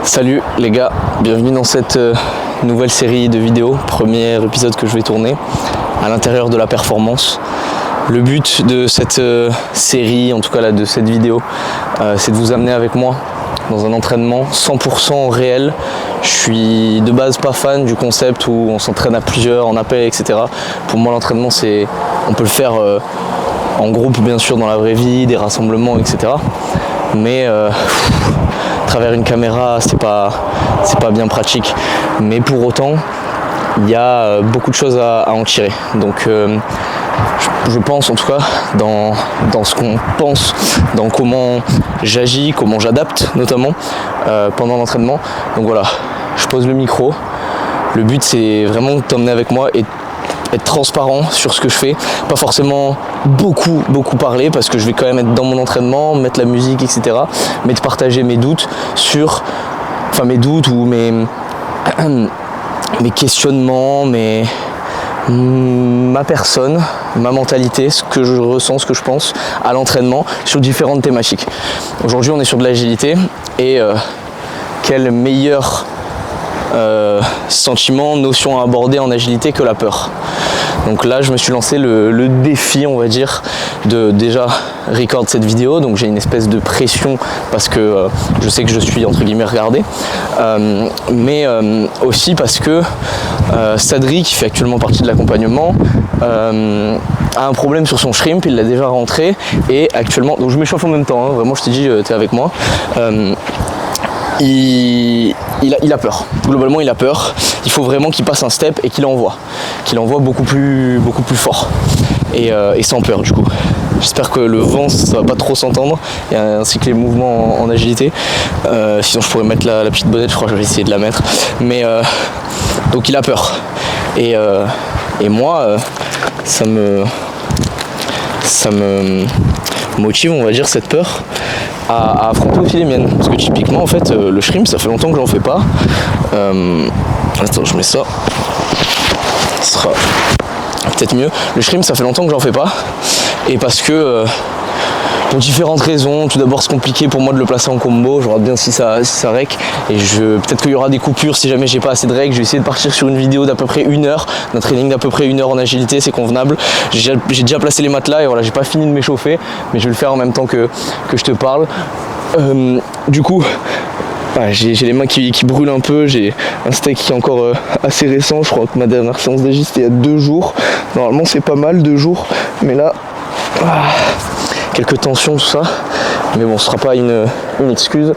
Salut les gars, bienvenue dans cette nouvelle série de vidéos, premier épisode que je vais tourner à l'intérieur de la performance. Le but de cette série, en tout cas là, de cette vidéo, c'est de vous amener avec moi dans un entraînement 100% réel. Je suis de base pas fan du concept où on s'entraîne à plusieurs, en appel, etc. Pour moi l'entraînement on peut le faire en groupe bien sûr dans la vraie vie, des rassemblements, etc. Mais à travers une caméra c'est pas bien pratique. Mais pour autant il y a beaucoup de choses à en tirer. Donc je pense en tout cas dans ce qu'on pense, dans comment j'agis, comment j'adapte notamment pendant l'entraînement. Donc voilà, je pose le micro. Le but c'est vraiment de t'emmener avec moi et être transparent sur ce que je fais, pas forcément beaucoup parler parce que je vais quand même être dans mon entraînement, mettre la musique, etc. Mais de partager mes doutes ou mes questionnements, ma personne, ma mentalité, ce que je ressens, ce que je pense à l'entraînement sur différentes thématiques. Aujourd'hui on est sur de l'agilité et quel meilleur sentiment, notion à aborder en agilité que la peur. Donc là je me suis lancé le défi, on va dire, de déjà record cette vidéo. Donc j'ai une espèce de pression parce que je sais que je suis entre guillemets regardé, mais aussi parce que Sadri, qui fait actuellement partie de l'accompagnement, a un problème sur son shrimp. Il l'a déjà rentré et actuellement, donc je m'échauffe en même temps, hein, vraiment je t'ai dit t'es avec moi. Il a peur, globalement il a peur. Il faut vraiment qu'il passe un step et qu'il envoie beaucoup plus fort et sans peur du coup. J'espère que le vent ça va pas trop s'entendre, ainsi que les mouvements en agilité, sinon je pourrais mettre la petite bonnette, je crois que je vais essayer de la mettre, mais donc il a peur et moi ça me motive, on va dire, cette peur à affronter aussi les miennes, parce que typiquement en fait le shrimp ça fait longtemps que j'en fais pas. Attends, je mets ça, ce sera peut-être mieux. Le shrimp ça fait longtemps que j'en fais pas et parce que pour différentes raisons. Tout d'abord c'est compliqué pour moi de le placer en combo, je regarde bien si ça rec, et peut-être qu'il y aura des coupures si jamais j'ai pas assez de rec. Je vais essayer de partir sur une vidéo d'à peu près 1 heure, d'un training d'à peu près 1 heure en agilité, c'est convenable. J'ai déjà placé les matelas et voilà, j'ai pas fini de m'échauffer, mais je vais le faire en même temps que je te parle. Du coup j'ai les mains qui brûlent un peu, j'ai un steak qui est encore assez récent, je crois que ma dernière séance d'agilité c'était il y a 2 jours. Normalement c'est pas mal 2 jours, mais là quelques tensions, tout ça, mais bon, ce sera pas une excuse.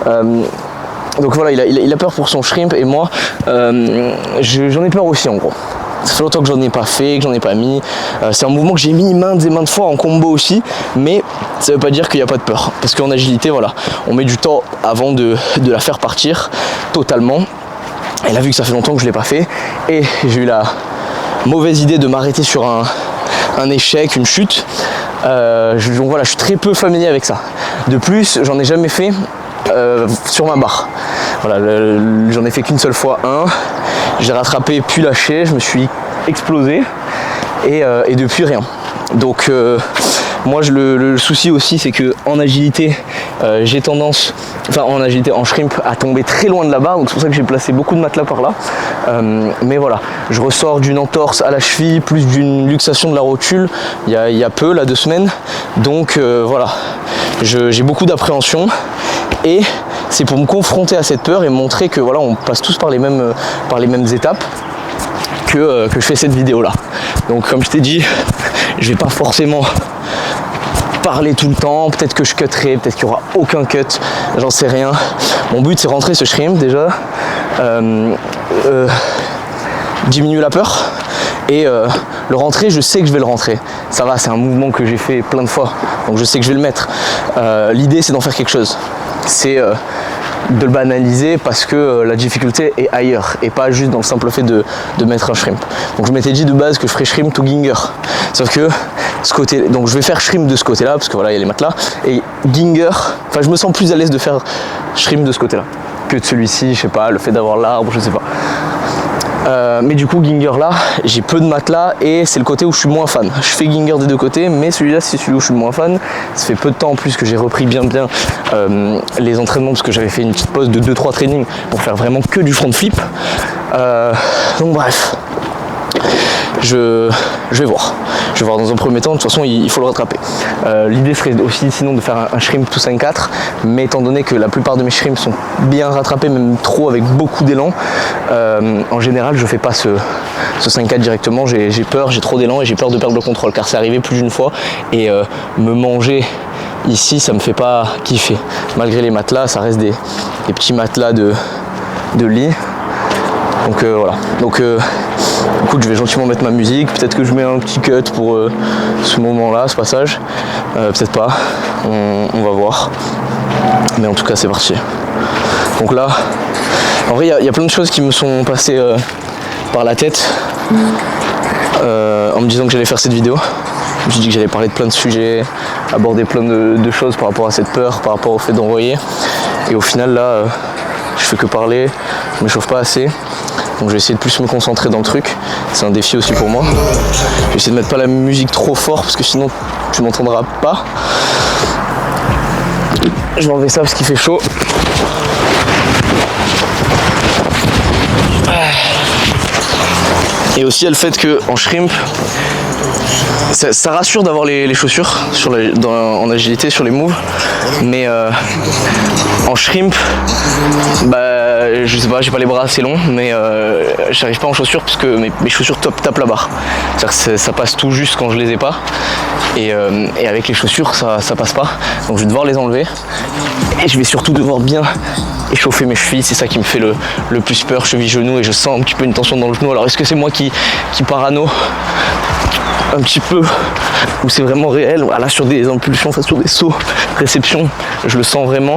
Donc voilà, il a peur pour son shrimp et moi, j'en ai peur aussi en gros. Ça fait longtemps que j'en ai pas fait, que j'en ai pas mis. C'est un mouvement que j'ai mis maintes et maintes fois en combo aussi, mais ça veut pas dire qu'il n'y a pas de peur. Parce qu'en agilité, voilà, on met du temps avant de la faire partir totalement. Et là, vu que ça fait longtemps que je l'ai pas fait, et j'ai eu la mauvaise idée de m'arrêter sur un échec, une chute. Donc voilà, je suis très peu familier avec ça. De plus, j'en ai jamais fait sur ma barre. Voilà, j'en ai fait qu'une seule fois j'ai rattrapé puis lâché, je me suis explosé et depuis rien. Donc moi le souci aussi c'est que en agilité j'ai tendance, en shrimp, à tomber très loin de la barre, donc c'est pour ça que j'ai placé beaucoup de matelas par là. Mais voilà, je ressors d'une entorse à la cheville plus d'une luxation de la rotule il y a peu, là 2 semaines. Donc voilà, j'ai beaucoup d'appréhension et c'est pour me confronter à cette peur et montrer que voilà, on passe tous par les mêmes étapes que je fais cette vidéo là. Donc comme je t'ai dit, je vais pas forcément parler tout le temps, peut-être que je cutterai, peut-être qu'il n'y aura aucun cut, j'en sais rien. Mon but c'est rentrer ce shrimp déjà, diminuer la peur et le rentrer, je sais que je vais le rentrer. Ça va, c'est un mouvement que j'ai fait plein de fois, donc je sais que je vais le mettre. L'idée c'est d'en faire quelque chose, c'est de le banaliser parce que la difficulté est ailleurs et pas juste dans le simple fait de mettre un shrimp. Donc je m'étais dit de base que je ferais shrimp to ginger, sauf que ce côté, donc je vais faire shrimp de ce côté là parce que voilà il y a les matelas, et ginger, enfin je me sens plus à l'aise de faire shrimp de ce côté là que de celui-ci, je sais pas, le fait d'avoir l'arbre, je sais pas. Mais du coup Ginger là, j'ai peu de matelas et c'est le côté où je suis moins fan. Je fais Ginger des deux côtés, mais celui-là c'est celui où je suis moins fan. Ça fait peu de temps en plus que j'ai repris bien les entraînements parce que j'avais fait une petite pause de 2-3 trainings pour faire vraiment que du front flip. Donc bref. Je vais voir. Je vais voir dans un premier temps, de toute façon il faut le rattraper. L'idée serait aussi sinon de faire un shrimp tout 5-4, mais étant donné que la plupart de mes shrimps sont bien rattrapés, même trop avec beaucoup d'élan, en général je fais pas ce 5-4 directement, j'ai peur, j'ai trop d'élan et j'ai peur de perdre le contrôle, car c'est arrivé plus d'une fois et me manger ici ça me fait pas kiffer. Malgré les matelas, ça reste des petits matelas de lit. Donc voilà. Donc écoute, je vais gentiment mettre ma musique, peut-être que je mets un petit cut pour ce moment-là, ce passage, peut-être pas, on va voir, mais en tout cas c'est parti. Donc là, en vrai il y a plein de choses qui me sont passées par la tête en me disant que j'allais faire cette vidéo. Je me suis dit que j'allais parler de plein de sujets, aborder plein de choses par rapport à cette peur, par rapport au fait d'envoyer, et au final là, je fais que parler, je m'échauffe pas assez. Donc je vais essayer de plus me concentrer dans le truc, c'est un défi aussi pour moi. Je vais essayer de mettre pas la musique trop fort parce que sinon tu m'entendras pas. Je vais enlever ça parce qu'il fait chaud. Et aussi il y a le fait qu'en shrimp, ça rassure d'avoir les chaussures en agilité sur les moves, mais en shrimp, je sais pas, j'ai pas les bras assez longs, mais j'arrive pas en chaussures parce que mes chaussures tapent la barre. C'est-à-dire que ça passe tout juste quand je les ai pas, et avec les chaussures ça passe pas, donc je vais devoir les enlever et je vais surtout devoir bien échauffer mes chevilles. C'est ça qui me fait le plus peur, cheville-genou, et je sens un petit peu une tension dans le genou. Alors est-ce que c'est moi qui parano un petit peu, ou c'est vraiment réel? Voilà, sur des impulsions, sur des sauts, réception, je le sens vraiment,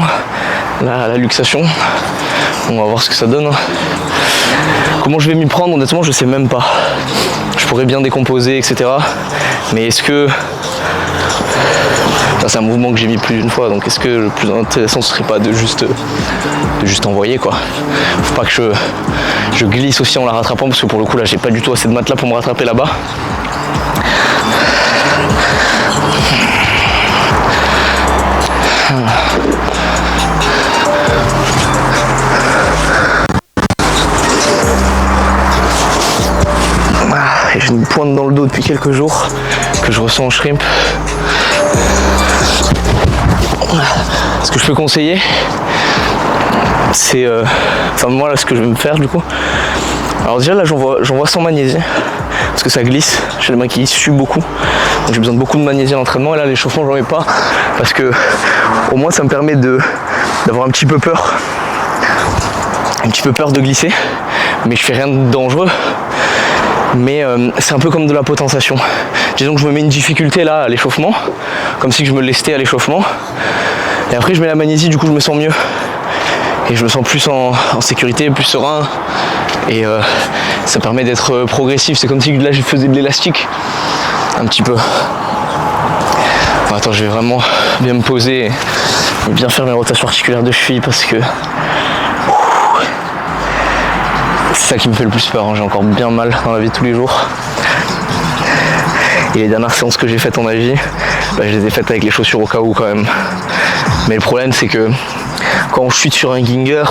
la luxation. On va voir ce que ça donne. Comment je vais m'y prendre, honnêtement je sais même pas. Je pourrais bien décomposer, etc. Mais est-ce que... c'est un mouvement que j'ai mis plus d'une fois, donc est-ce que le plus intéressant ce serait pas de juste envoyer, quoi. Faut pas que je glisse aussi en la rattrapant, parce que pour le coup là j'ai pas du tout assez de matelas pour me rattraper là-bas. J'ai une pointe dans le dos depuis quelques jours que je ressens en shrimp. Ce que je peux conseiller, c'est moi là ce que je vais me faire du coup. Alors déjà là j'envoie sans magnésie parce que ça glisse, j'ai les mains qui suent beaucoup, donc j'ai besoin de beaucoup de magnésie à l'entraînement, et là l'échauffement j'en ai pas parce que au moins ça me permet d'avoir un petit peu peur de glisser, mais je fais rien de dangereux. Mais c'est un peu comme de la potentiation. Disons que je me mets une difficulté là à l'échauffement, comme si je me lestais à l'échauffement, et après je mets la magnésie, du coup je me sens mieux et je me sens plus en sécurité, plus serein, et ça permet d'être progressif. C'est comme si là je faisais de l'élastique un petit peu. Bon, attends, je vais vraiment bien me poser et bien faire mes rotations articulaires de cheville, parce que c'est ça qui me fait le plus peur, hein. J'ai encore bien mal dans la vie de tous les jours. Et les dernières séances que j'ai faites en avis, je les ai faites avec les chaussures au cas où quand même. Mais le problème c'est que quand on chute sur un Ginger,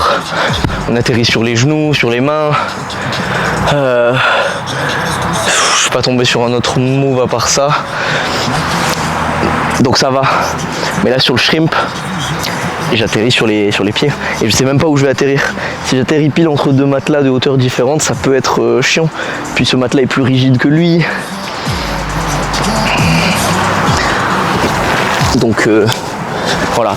on atterrit sur les genoux, sur les mains. Je suis pas tombé sur un autre move à part ça. Donc ça va. Mais là sur le shrimp, j'atterris sur les pieds et je sais même pas où je vais atterrir. Si j'atterris pile entre deux matelas de hauteur différente, ça peut être chiant. Puis ce matelas est plus rigide que lui. Donc voilà.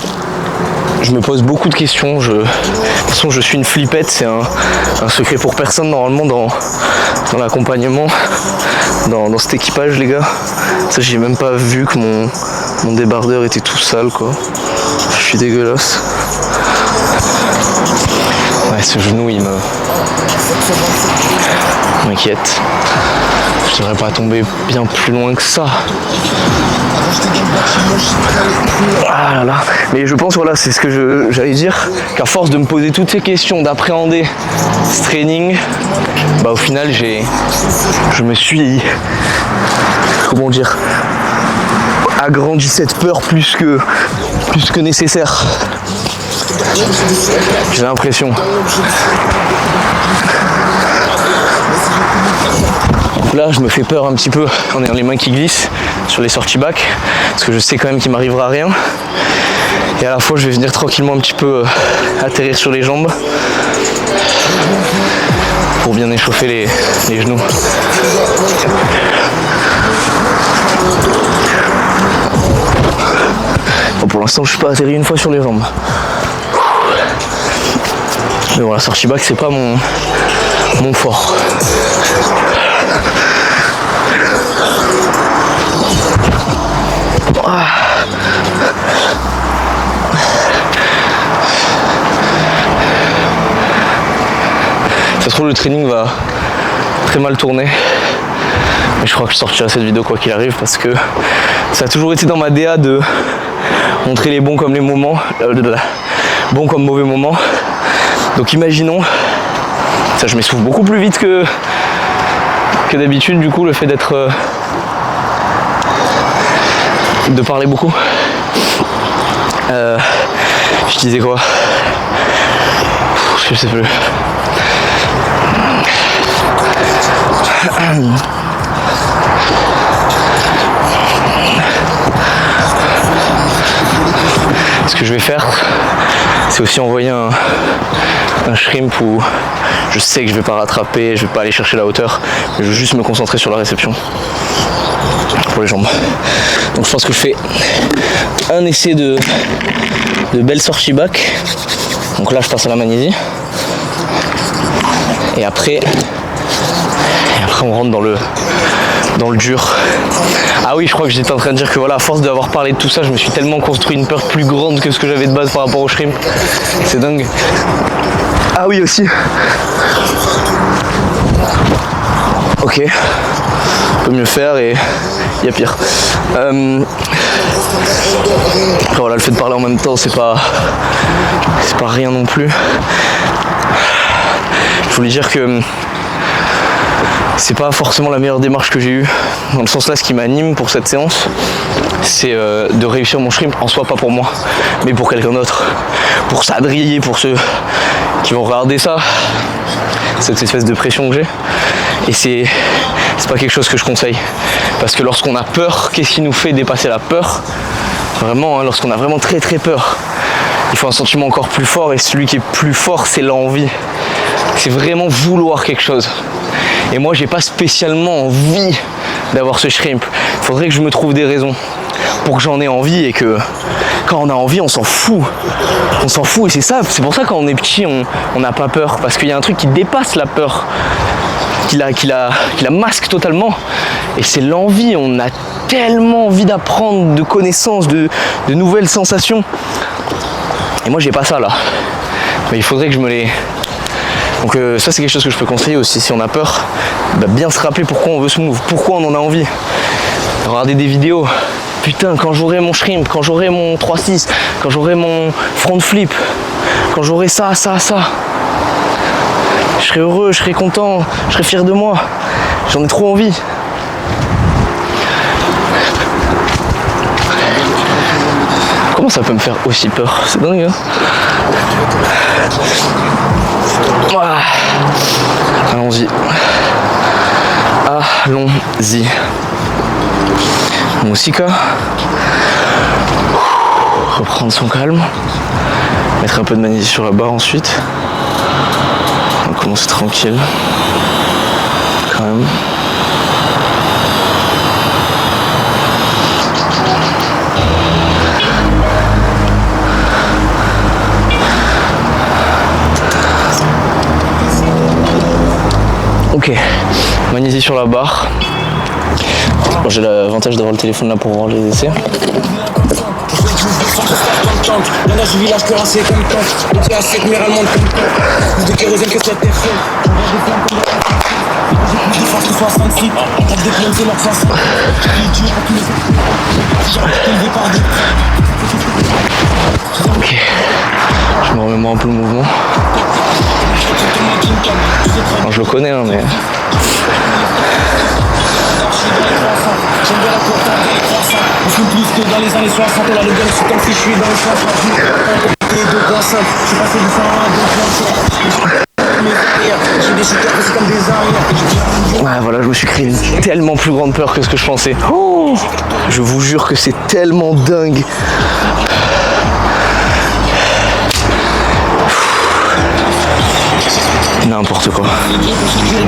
Je me pose beaucoup de questions. De toute façon, je suis une flippette, c'est un secret pour personne normalement dans l'accompagnement, dans cet équipage, les gars. Ça, j'ai même pas vu que mon débardeur était tout sale, quoi. Je suis dégueulasse. Ouais, ce genou, il me... m'inquiète. Je devrais pas tomber bien plus loin que ça. Ah là là. Mais je pense, voilà, c'est ce que j'allais dire, qu'à force de me poser toutes ces questions, d'appréhender ce training, bah au final je me suis, comment dire, agrandi cette peur plus que nécessaire. J'ai l'impression. Donc là, je me fais peur un petit peu en ayant les mains qui glissent sur les sorties back, parce que je sais quand même qu'il m'arrivera rien. Et à la fois, je vais venir tranquillement un petit peu atterrir sur les jambes pour bien échauffer les genoux. Bon, pour l'instant, je suis pas atterri une fois sur les jambes. Mais bon, la sortie back, c'est pas mon fort. Ça se trouve, le training va très mal tourner, mais je crois que je sortirai cette vidéo quoi qu'il arrive, parce que ça a toujours été dans ma DA de montrer les bons comme les moments, bons comme mauvais moments. Donc imaginons, ça je m'essouffle beaucoup plus vite que d'habitude, du coup le fait d'être de parler beaucoup. Je disais quoi? Je sais plus. Ce que je vais faire, c'est aussi envoyer un shrimp où je sais que je vais pas rattraper, je vais pas aller chercher la hauteur, mais je vais juste me concentrer sur la réception pour les jambes. Donc je pense que je fais un essai de belle sortie back. Donc là je passe à la magnésie. Et après on rentre dans le dur. Ah oui, je crois que j'étais en train de dire que voilà, à force d'avoir parlé de tout ça, je me suis tellement construit une peur plus grande que ce que j'avais de base par rapport au shrimp. C'est dingue. Ah oui aussi. Ok. On peut mieux faire et il y a pire. Après voilà, le fait de parler en même temps, c'est pas rien non plus. Je voulais dire que c'est pas forcément la meilleure démarche que j'ai eue. Dans le sens là, ce qui m'anime pour cette séance, c'est de réussir mon shrimp, en soi pas pour moi, mais pour quelqu'un d'autre. Pour Sadri, pour ceux qui vont regarder ça, cette espèce de pression que j'ai. Et c'est pas quelque chose que je conseille. Parce que lorsqu'on a peur, qu'est-ce qui nous fait dépasser la peur? Vraiment, hein, lorsqu'on a vraiment très très peur, il faut un sentiment encore plus fort, et celui qui est plus fort, c'est l'envie. C'est vraiment vouloir quelque chose. Et moi, j'ai pas spécialement envie d'avoir ce shrimp. Il faudrait que je me trouve des raisons pour que j'en ai envie, et que quand on a envie, on s'en fout. On s'en fout, et c'est ça. C'est pour ça, quand on est petit, on n'a pas peur. Parce qu'il y a un truc qui dépasse la peur, qui la masque totalement. Et c'est l'envie. On a tellement envie d'apprendre, de connaissances, de nouvelles sensations. Et moi, j'ai pas ça là. Mais il faudrait que je me les... Donc ça, c'est quelque chose que je peux conseiller aussi. Si on a peur, bah, bien se rappeler pourquoi on veut ce move, pourquoi on en a envie. Regarder des vidéos. Putain, quand j'aurai mon shrimp, quand j'aurai mon 3-6, quand j'aurai mon front flip, quand j'aurai ça, je serai heureux, je serai content, je serai fier de moi. J'en ai trop envie. Comment ça peut me faire aussi peur? C'est dingue, hein? Voilà. Allons-y. Allons-y. Moussika. Reprendre son calme. Mettre un peu de magnésie sur la barre ensuite. On va commencer tranquille. Quand même. Ok, magnésie sur la barre. Bon, j'ai l'avantage d'avoir le téléphone là pour voir les essais. Ok, je me remémore un peu le mouvement. Enfin, je le connais, hein, mais... On fume plus que dans les années 60, là le gun c'est comme si je suis dans les 60. Je suis passé du 100 à 2 j'ai des shooters c'est comme des arrières. Ouais, voilà, je me suis créé une tellement plus grande peur que ce que je pensais. Oh, je vous jure que c'est tellement dingue. N'importe quoi.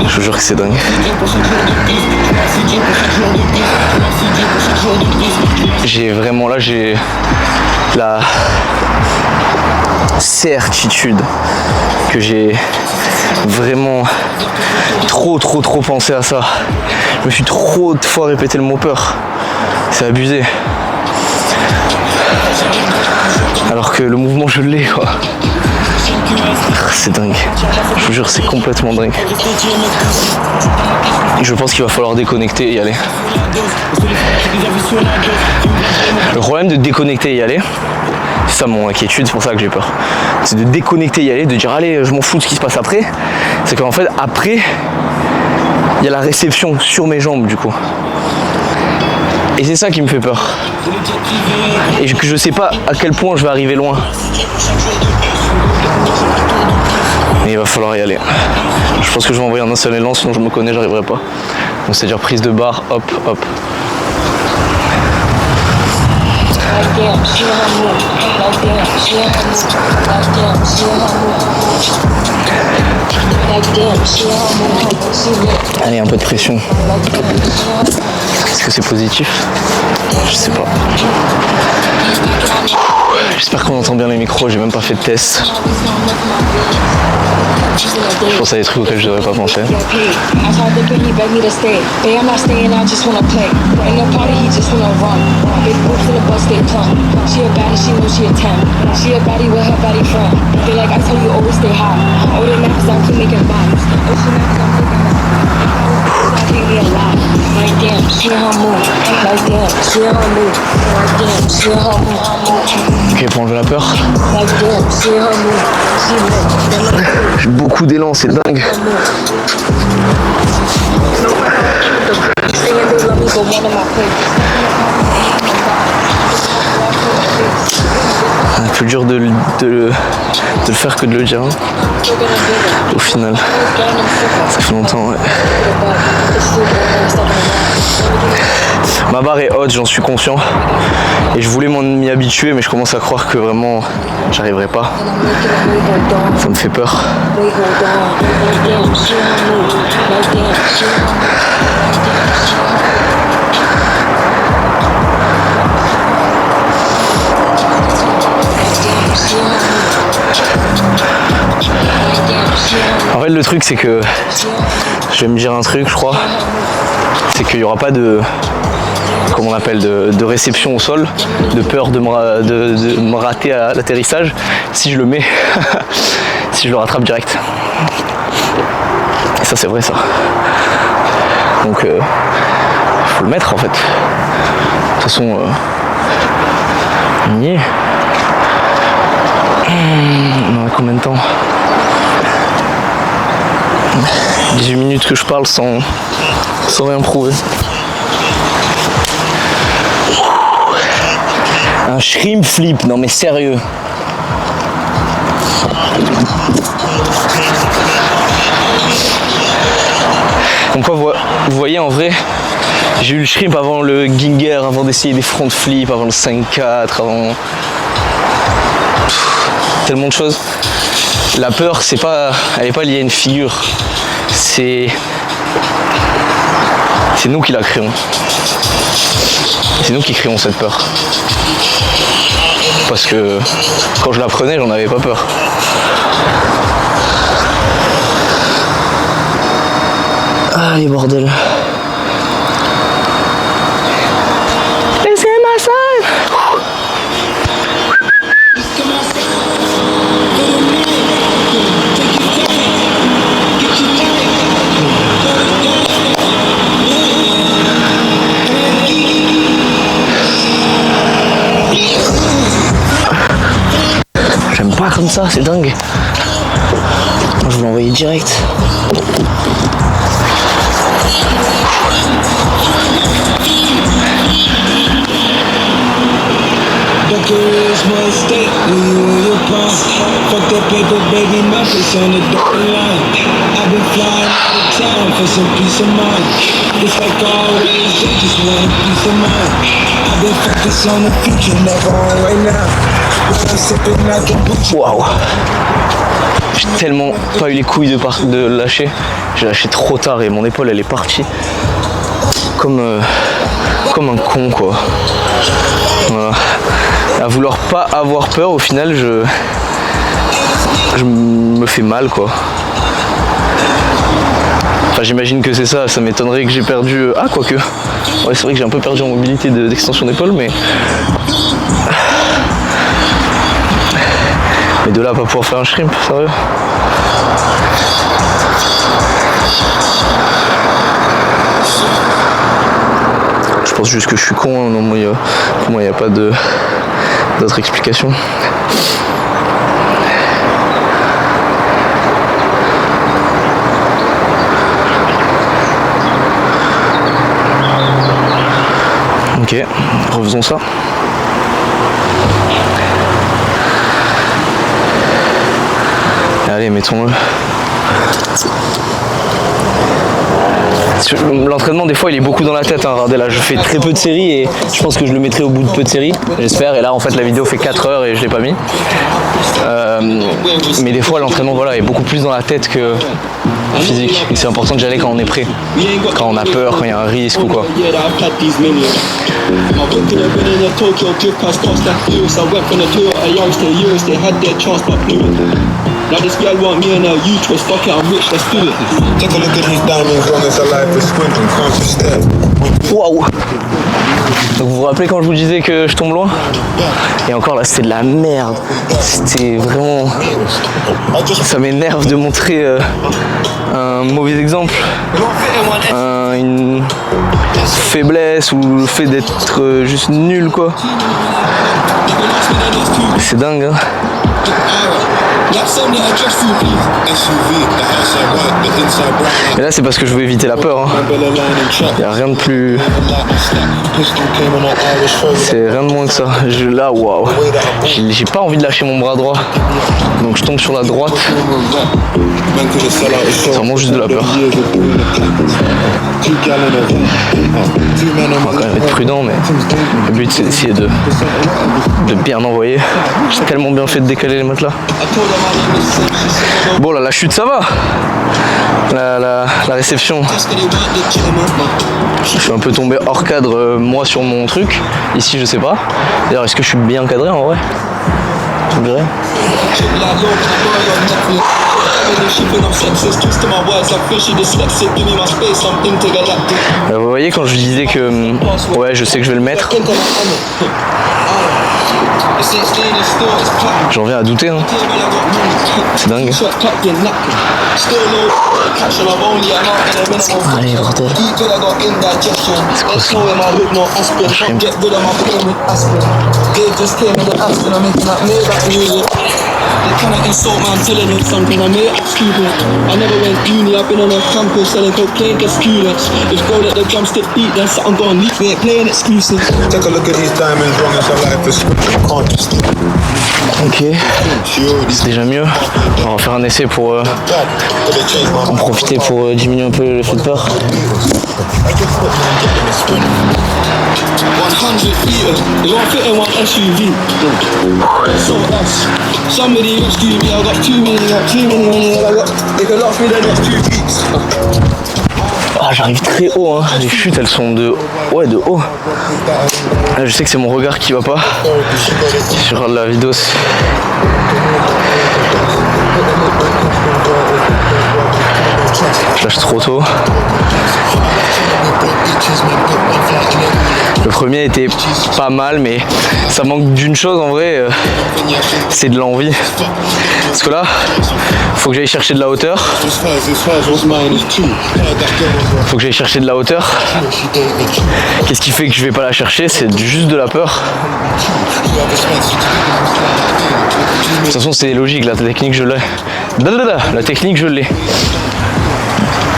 Je vous jure que c'est dingue. J'ai la certitude que j'ai vraiment trop pensé à ça. Je me suis trop de fois répété le mot peur. C'est abusé. Alors que le mouvement je l'ai quoi. C'est dingue. Je vous jure c'est complètement dingue. Je pense qu'il va falloir déconnecter et y aller. Le problème de déconnecter et y aller, c'est ça mon inquiétude, c'est pour ça que j'ai peur. C'est de déconnecter et y aller, de dire allez je m'en fous de ce qui se passe après. C'est qu'en fait après, il y a la réception sur mes jambes du coup. Et c'est ça qui me fait peur. Et que je sais pas à quel point je vais arriver loin. Mais il va falloir y aller. Je pense que je vais envoyer un seul élan, sinon je me connais, j'arriverai pas. Donc c'est-à-dire prise de barre, hop, hop. Allez, un peu de pression. Est-ce que c'est positif? Je sais pas. J'espère qu'on entend bien les micros, j'ai même pas fait de test. Je pense à des trucs auxquels je devrais pas penser. Ok, pour enlever la peur. J'ai beaucoup d'élan, c'est dingue. Plus dur de le faire que de le dire. Hein. Au final. Ça fait longtemps, ouais. Ma barre est haute, j'en suis conscient. Et je voulais m'y habituer, mais je commence à croire que vraiment, j'arriverai pas. Ça me fait peur. En fait, le truc, c'est que je vais me dire un truc, je crois. C'est qu'il n'y aura pas de, comment on appelle, de réception au sol, de peur de me rater à l'atterrissage si je le mets, si je le rattrape direct. Et ça, c'est vrai, ça. Donc, faut le mettre en fait. De toute façon, on y est. On a combien de temps? 18 minutes que je parle sans rien prouver. Un shrimp flip, non mais sérieux. Donc quoi, vous voyez en vrai, j'ai eu le shrimp avant le ginger, avant d'essayer des front flips, avant le 5-4, avant tellement de choses. La peur, elle n'est pas liée à une figure. C'est nous qui la créons. C'est nous qui créons cette peur. Parce que quand je la prenais, j'en avais pas peur. Allez, bordel. Laissez-moi seul. comme ça, c'est dingue. Je vais l'envoyer direct. Is my state when you in your palm. Fuck that paper, baby, my face on the dotted line. I've been flying out of town for some peace of mind. It's like always, they just want a peace of mind. I've been focused on the future, never on right now. When I'm sipping like a butcher. Waouh. J'ai tellement pas eu les couilles de lâcher. J'ai lâché trop tard et mon épaule elle est partie. Comme un con quoi. Voilà. À vouloir pas avoir peur, au final je me fais mal quoi. Enfin j'imagine que c'est ça, ça m'étonnerait que j'ai perdu. Ah quoique. Ouais c'est vrai que j'ai un peu perdu en mobilité d'extension d'épaule mais. Mais de là à pas pouvoir faire un shrimp, sérieux. Je pense juste que je suis con, hein. Non, pour moi il n'y a pas d'autre explication. Ok, refaisons ça. Allez, mettons-le. L'entraînement des fois il est beaucoup dans la tête, hein. Regardez là je fais très peu de séries et je pense que je le mettrai au bout de peu de séries, j'espère, et là en fait la vidéo fait 4 heures et je l'ai pas mis. Mais des fois l'entraînement voilà est beaucoup plus dans la tête que physique et c'est important d'y aller quand on est prêt, quand on a peur, quand il y a un risque ou quoi. Now this girl want me and her youth was fuck it, I'm rich, let's do it. Take a look at these diamonds, long as her life is squinting, can't you stare? Waouh. Donc vous vous rappelez quand je vous disais que je tombe loin? Et encore là c'était de la merde. C'était vraiment... Ça m'énerve de montrer un mauvais exemple, une faiblesse ou le fait d'être juste nul quoi. C'est dingue hein. Et là c'est parce que je veux éviter la peur hein. Il n'y a rien de plus... C'est rien de moins que ça. Là waouh. J'ai pas envie de lâcher mon bras droit. Donc je tombe sur la droite. C'est vraiment juste de la peur. On va quand même être prudent mais le but c'est d'essayer de bien envoyer. J'ai tellement bien fait de décaler les matelas. Bon là la chute ça va. La réception. Je suis un peu tombé hors cadre moi sur mon truc. Ici je sais pas. D'ailleurs est-ce que je suis bien cadré en vrai? Je dirais. Vous voyez quand je disais que ouais je sais que je vais le mettre. J'en viens à douter hein. C'est dingue. Allez bordel. C'est quoi ça? Un shrimp. They cannot insult man, telling them something I made up stupid. I never went uni, I've been on a campus selling cocaine, get students. If go let the drumstick beat, then something gonna leak, we ain't playing exclusive. Take a look at these diamonds, wrong as her life is squinting, can't you stare? Ok, c'est déjà mieux. On va faire un essai pour en profiter pour diminuer un peu l'effet de peur. 100 feet, you won't fit in one SUV. So that's somebody rescue me. I got too many. They can last me the next 2 weeks. Ah, j'arrive très haut, hein. Les chutes elles sont de haut. Là, je sais que c'est mon regard qui va pas. Si je regarde la vidéo, je lâche trop tôt. Le premier était pas mal, mais ça manque d'une chose en vrai, c'est de l'envie. Parce que là, Faut que j'aille chercher de la hauteur. It's hers, what's mine is two. Heard that girl was Faut que j'aille chercher de la hauteur. a she don't need you. Qu'est-ce qui fait que je vais pas la chercher? C'est juste de la peur. You have a chance De toute façon, c'est logique, la technique, je l'ai. La technique, je l'ai.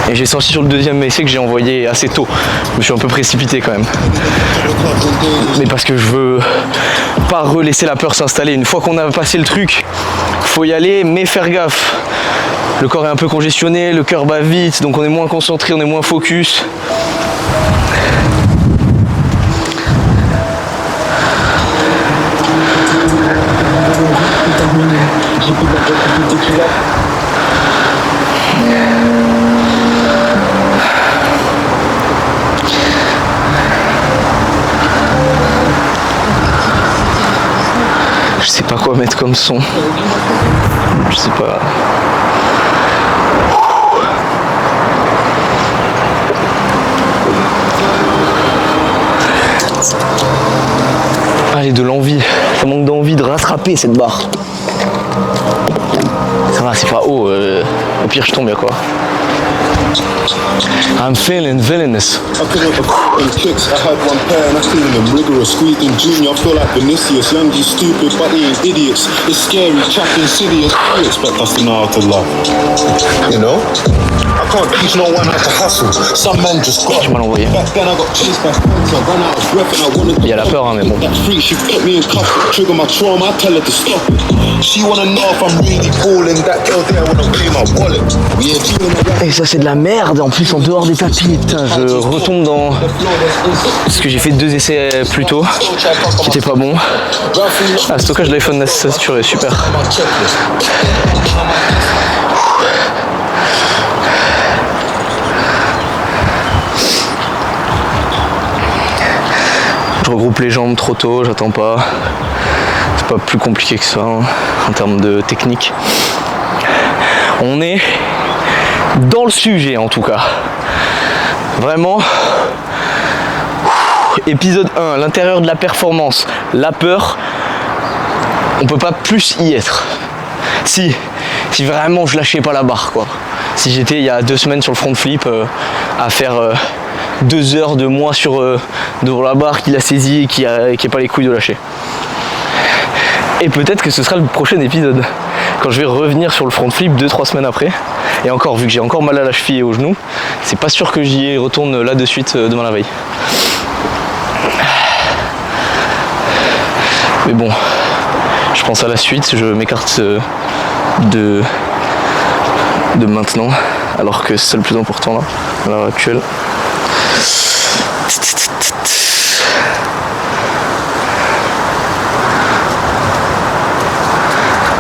Et j'ai senti sur le deuxième essai que j'ai envoyé assez tôt. Je me suis un peu précipité quand même. Mais parce que je veux pas relaisser la peur s'installer. Une fois qu'on a passé le truc, faut y aller, mais faire gaffe. Le corps est un peu congestionné, le cœur bat vite, donc on est moins concentré, on est moins focus. Je sais pas quoi mettre comme son. Je sais pas. Allez, de l'envie. Ça manque d'envie de rattraper cette barre. Ça va, c'est pas haut. Au pire, je tombe, y'a quoi. I'm feeling villainous. I couldn't have them kicks. I had one pair and I feeling them rigorous. Squeezing junior, I feel like Vinicius. Young G stupid, but they ain't idiots. It's scary, trapped insidious. You expect us to know how to love. You know? I can't teach no one how to hustle. Some men just got. Tu m'as l'envoyé. Back then I got chased by friends. I ran out of breath and I wanted to. Il y a la peur, hein, mais bon. That freak, she put me in cuffs. Trigger my trauma, I tell her to stop it. She wanna know if I'm really balling. That girl there wanna pay my wallet. Yeah, she wanna. Et ça, c'est de la merde. En plus, en dehors des tapis, putain, je retombe dans. Parce que j'ai fait 2 essais plus tôt qui étaient pas bons. Ah, stockage de l'iPhone saturé, super. Je regroupe les jambes trop tôt, j'attends pas. C'est pas plus compliqué que ça hein, en termes de technique. On est dans le sujet en tout cas. Vraiment. Épisode 1, l'intérieur de la performance, la peur. On peut pas plus y être. Si vraiment je lâchais pas la barre quoi. Si j'étais il y a 2 semaines sur le front flip à faire 2 heures de moi devant la barre qui l'a saisi et qui est pas les couilles de lâcher. Et peut-être que ce sera le prochain épisode. Quand je vais revenir sur le front flip 2-3 semaines après. Et encore, vu que j'ai encore mal à la cheville et au genou, c'est pas sûr que j'y retourne là de suite demain la veille. Mais bon, je pense à la suite, je m'écarte de maintenant, alors que c'est le plus important là, à l'heure actuelle.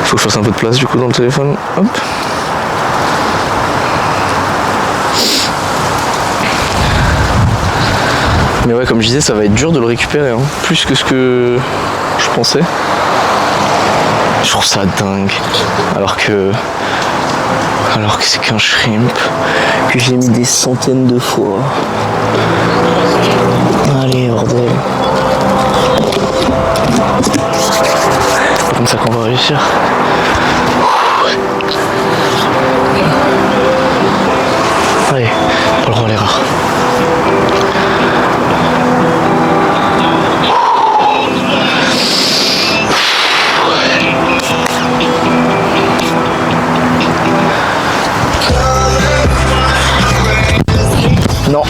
Faut que je fasse un peu de place du coup dans le téléphone. Hop. Mais ouais, comme je disais, ça va être dur de le récupérer, hein. Plus que ce que je pensais. Je trouve ça dingue. Alors que c'est qu'un shrimp que j'ai mis des centaines de fois. Allez, bordel. C'est comme ça qu'on va réussir. Allez, pas le droit à l'erreur. Non,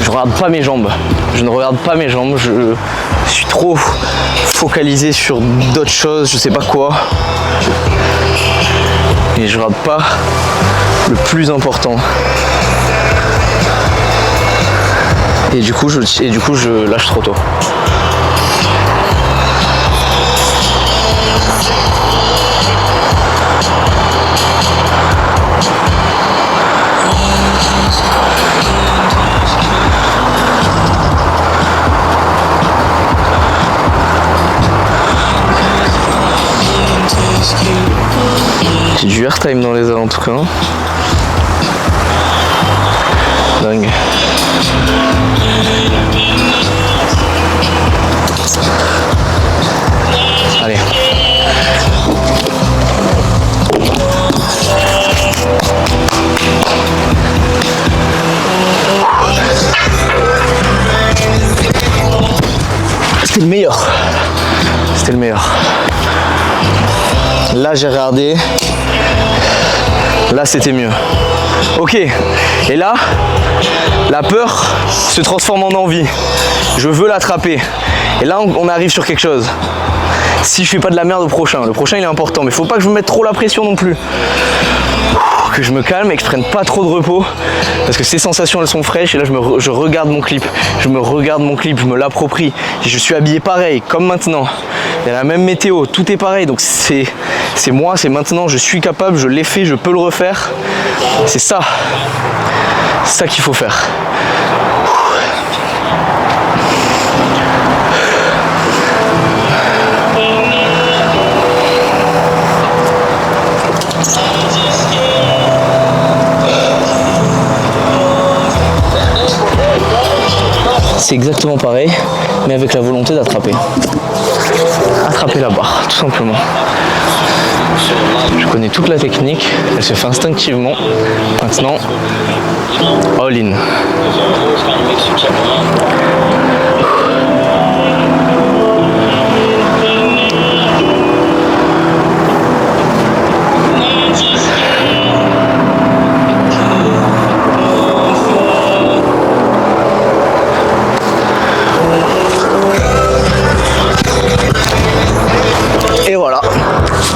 je regarde pas mes jambes. Je ne regarde pas mes jambes. Je suis trop focalisé sur d'autres choses, je sais pas quoi. Et je regarde pas le plus important. Et du coup, je lâche trop tôt. J'ai du airtime dans les ailes en tout cas. Dingue. Allez. c'était le meilleur. C'était le meilleur. Là j'ai regardé. Là c'était mieux. Ok. Et là, la peur se transforme en envie. Je veux l'attraper. Et là on arrive sur quelque chose. Si je fais pas de la merde au prochain, le prochain il est important, mais faut pas que je me mette trop la pression non plus. Que je me calme et que je prenne pas trop de repos, parce que ces sensations elles sont fraîches. Et là je regarde mon clip, je me l'approprie. Je suis habillé pareil, comme maintenant. Il y a la même météo, tout est pareil, donc c'est moi, c'est maintenant, je suis capable, je l'ai fait, je peux le refaire. C'est ça qu'il faut faire. C'est exactement pareil, mais avec la volonté d'attraper. Attraper la barre, tout simplement. Je connais toute la technique, elle se fait instinctivement. Maintenant, all in. Et voilà.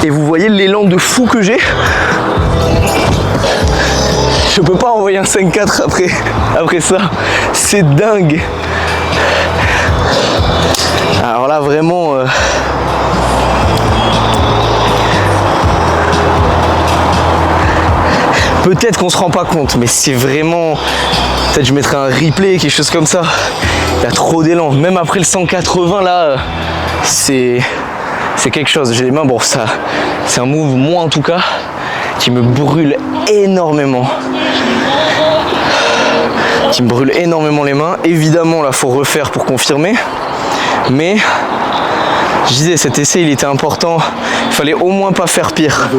Et vous voyez l'élan de fou que j'ai. Je peux pas envoyer un 5-4 après ça. C'est dingue. Alors là vraiment peut-être qu'on se rend pas compte, mais c'est vraiment... Peut-être je mettrai un replay, quelque chose comme ça. Il y a trop d'élan. Même après le 180 là, c'est quelque chose. J'ai les mains, bon ça, c'est un move, moi en tout cas, qui me brûle énormément. Qui me brûle énormément les mains. Évidemment là, faut refaire pour confirmer. Mais je disais, cet essai il était important. Il fallait au moins pas faire pire.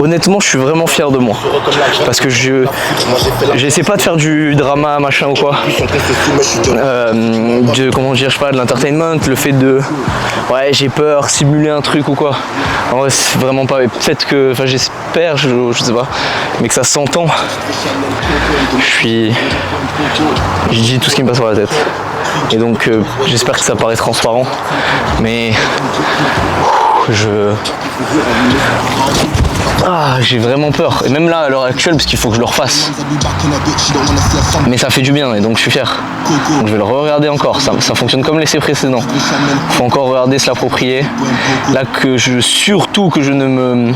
Honnêtement, je suis vraiment fier de moi. Parce que j'essaie pas de faire du drama, machin ou quoi. Comment dire, je sais pas, de l'entertainment, le fait de... Ouais, j'ai peur, simuler un truc ou quoi. En vrai, c'est vraiment pas... Peut-être que... Enfin, j'espère, je sais pas. Mais que ça s'entend. Je dis tout ce qui me passe par la tête. Et donc, j'espère que ça paraît transparent. Mais... j'ai vraiment peur, et même là à l'heure actuelle, parce qu'il faut que je le refasse, mais ça fait du bien et donc je suis fier. Donc je vais le regarder encore, ça fonctionne comme l'essai précédent. Il faut encore regarder, se l'approprier. Là surtout que je ne me,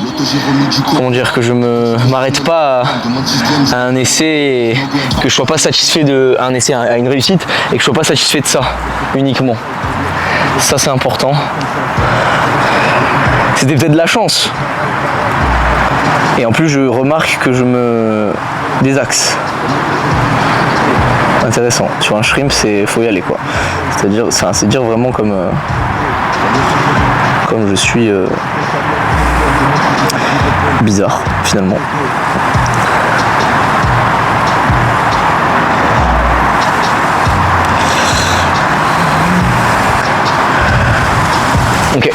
comment dire, que je m'arrête pas à un essai, et que je sois pas satisfait un essai à une réussite, et que je sois pas satisfait de ça uniquement. Ça c'est important. C'était peut-être de la chance. Et en plus, je remarque que je me désaxe. Intéressant. Sur un shrimp, faut y aller quoi. C'est-à-dire, c'est dire vraiment comme je suis bizarre finalement. Ok.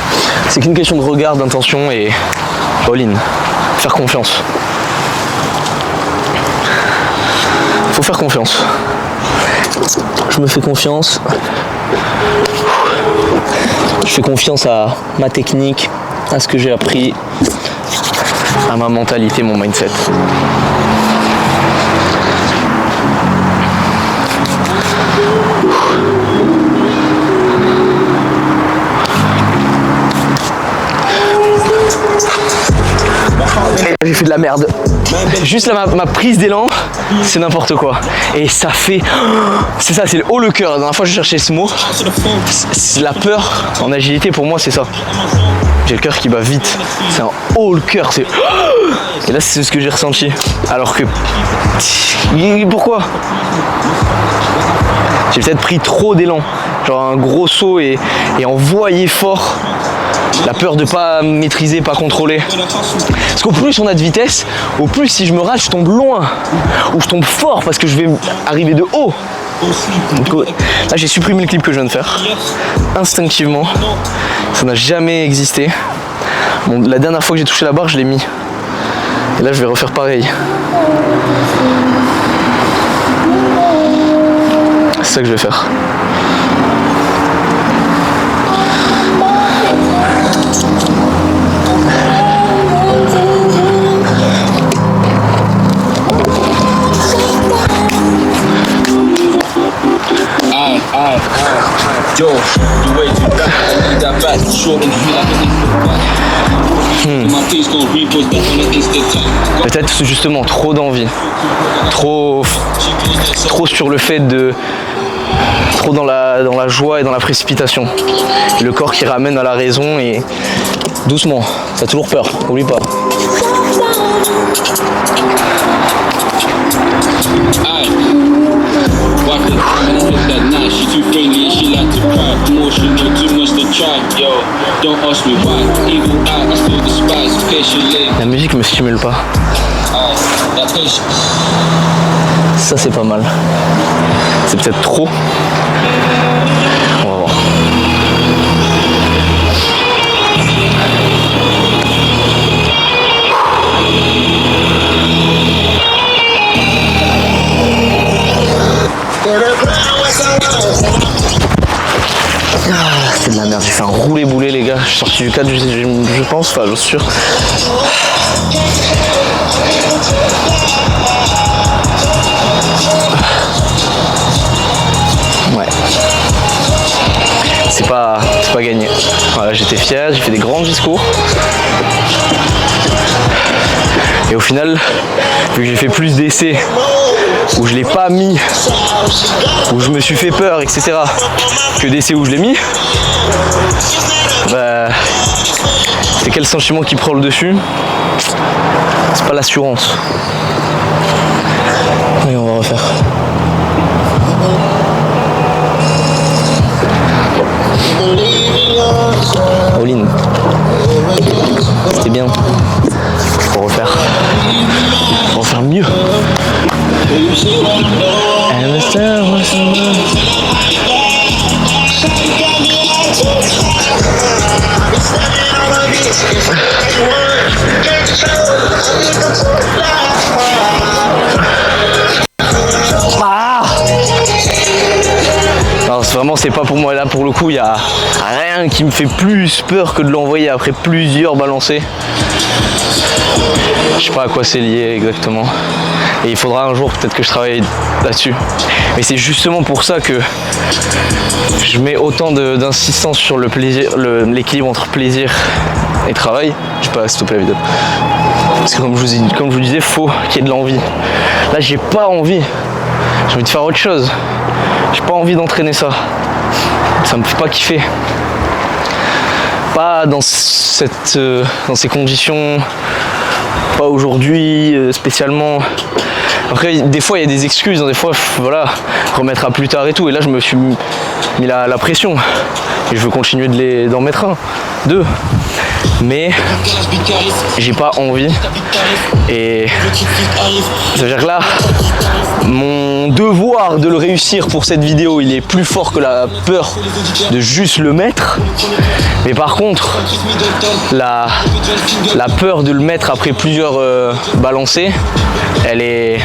C'est qu'une question de regard, d'intention et all-in. Faire confiance. Faut faire confiance. Je me fais confiance. Je fais confiance à ma technique, à ce que j'ai appris, à ma mentalité, mon mindset. J'ai fait de la merde. Juste là, ma prise d'élan, c'est n'importe quoi. Et ça fait... C'est ça, c'est le haut le cœur. La dernière fois, je cherchais ce mot. C'est la peur en agilité, pour moi, c'est ça. J'ai le cœur qui bat vite. C'est un haut le cœur. Et là, c'est ce que j'ai ressenti. Alors que... Pourquoi ? J'ai peut-être pris trop d'élan. Genre un gros saut et envoyé fort. La peur de pas maîtriser, pas contrôler. Parce qu'au plus on a de vitesse, au plus si je me rate, je tombe loin. Ou je tombe fort parce que je vais arriver de haut. Donc, là j'ai supprimé le clip que je viens de faire. Instinctivement. Ça n'a jamais existé. Bon, la dernière fois que j'ai touché la barre, je l'ai mis. Et là je vais refaire pareil. C'est ça que je vais faire. Yo, the way you back, I need that back, short and feel like an my face gon' repost that on the Instagram. Peut-être justement trop d'envie, trop sur le fait de, trop dans la joie et dans la précipitation. Le corps qui ramène à la raison et doucement, t'as toujours peur, oublie pas. La musique me stimule pas. Ça c'est pas mal. C'est peut-être trop. On va voir. C'est de la merde, j'ai fait un roulé-boulé les gars, je suis sorti du cadre je pense, enfin j'en suis sûr. Ouais. C'est pas gagné. Voilà, j'étais fier, j'ai fait des grands discours. Et au final, vu que j'ai fait plus d'essais, où je l'ai pas mis, où je me suis fait peur, etc., que d'essais où je l'ai mis, bah, c'est quel sentiment qui prend le dessus? C'est pas l'assurance. Allez, on va refaire. All-in. C'était bien. Faut refaire. Faut en faire mieux. Alors vraiment c'est pas pour moi, là pour le coup il y a rien qui me fait plus peur que de l'envoyer après plusieurs balancés. Je sais pas à quoi c'est lié exactement. Et il faudra un jour peut-être que je travaille là-dessus. Mais c'est justement pour ça que je mets autant d'insistance sur le plaisir, l'équilibre entre plaisir et travail. Je sais pas stopper la vidéo. Parce que comme je vous disais, faut qu'il y ait de l'envie. Là j'ai pas envie. J'ai envie de faire autre chose. J'ai pas envie d'entraîner ça. Ça me fait pas kiffer. Pas dans ces conditions. Pas aujourd'hui spécialement. Après des fois il y a des excuses, des fois voilà, remettre à plus tard et tout. Et là je me suis mis la pression. Et je veux continuer d'en mettre un, deux. Mais j'ai pas envie. Et ça veut dire que là, mon devoir de le réussir pour cette vidéo, il est plus fort que la peur de juste le mettre. Mais par contre, la peur de le mettre après plusieurs balancés, elle est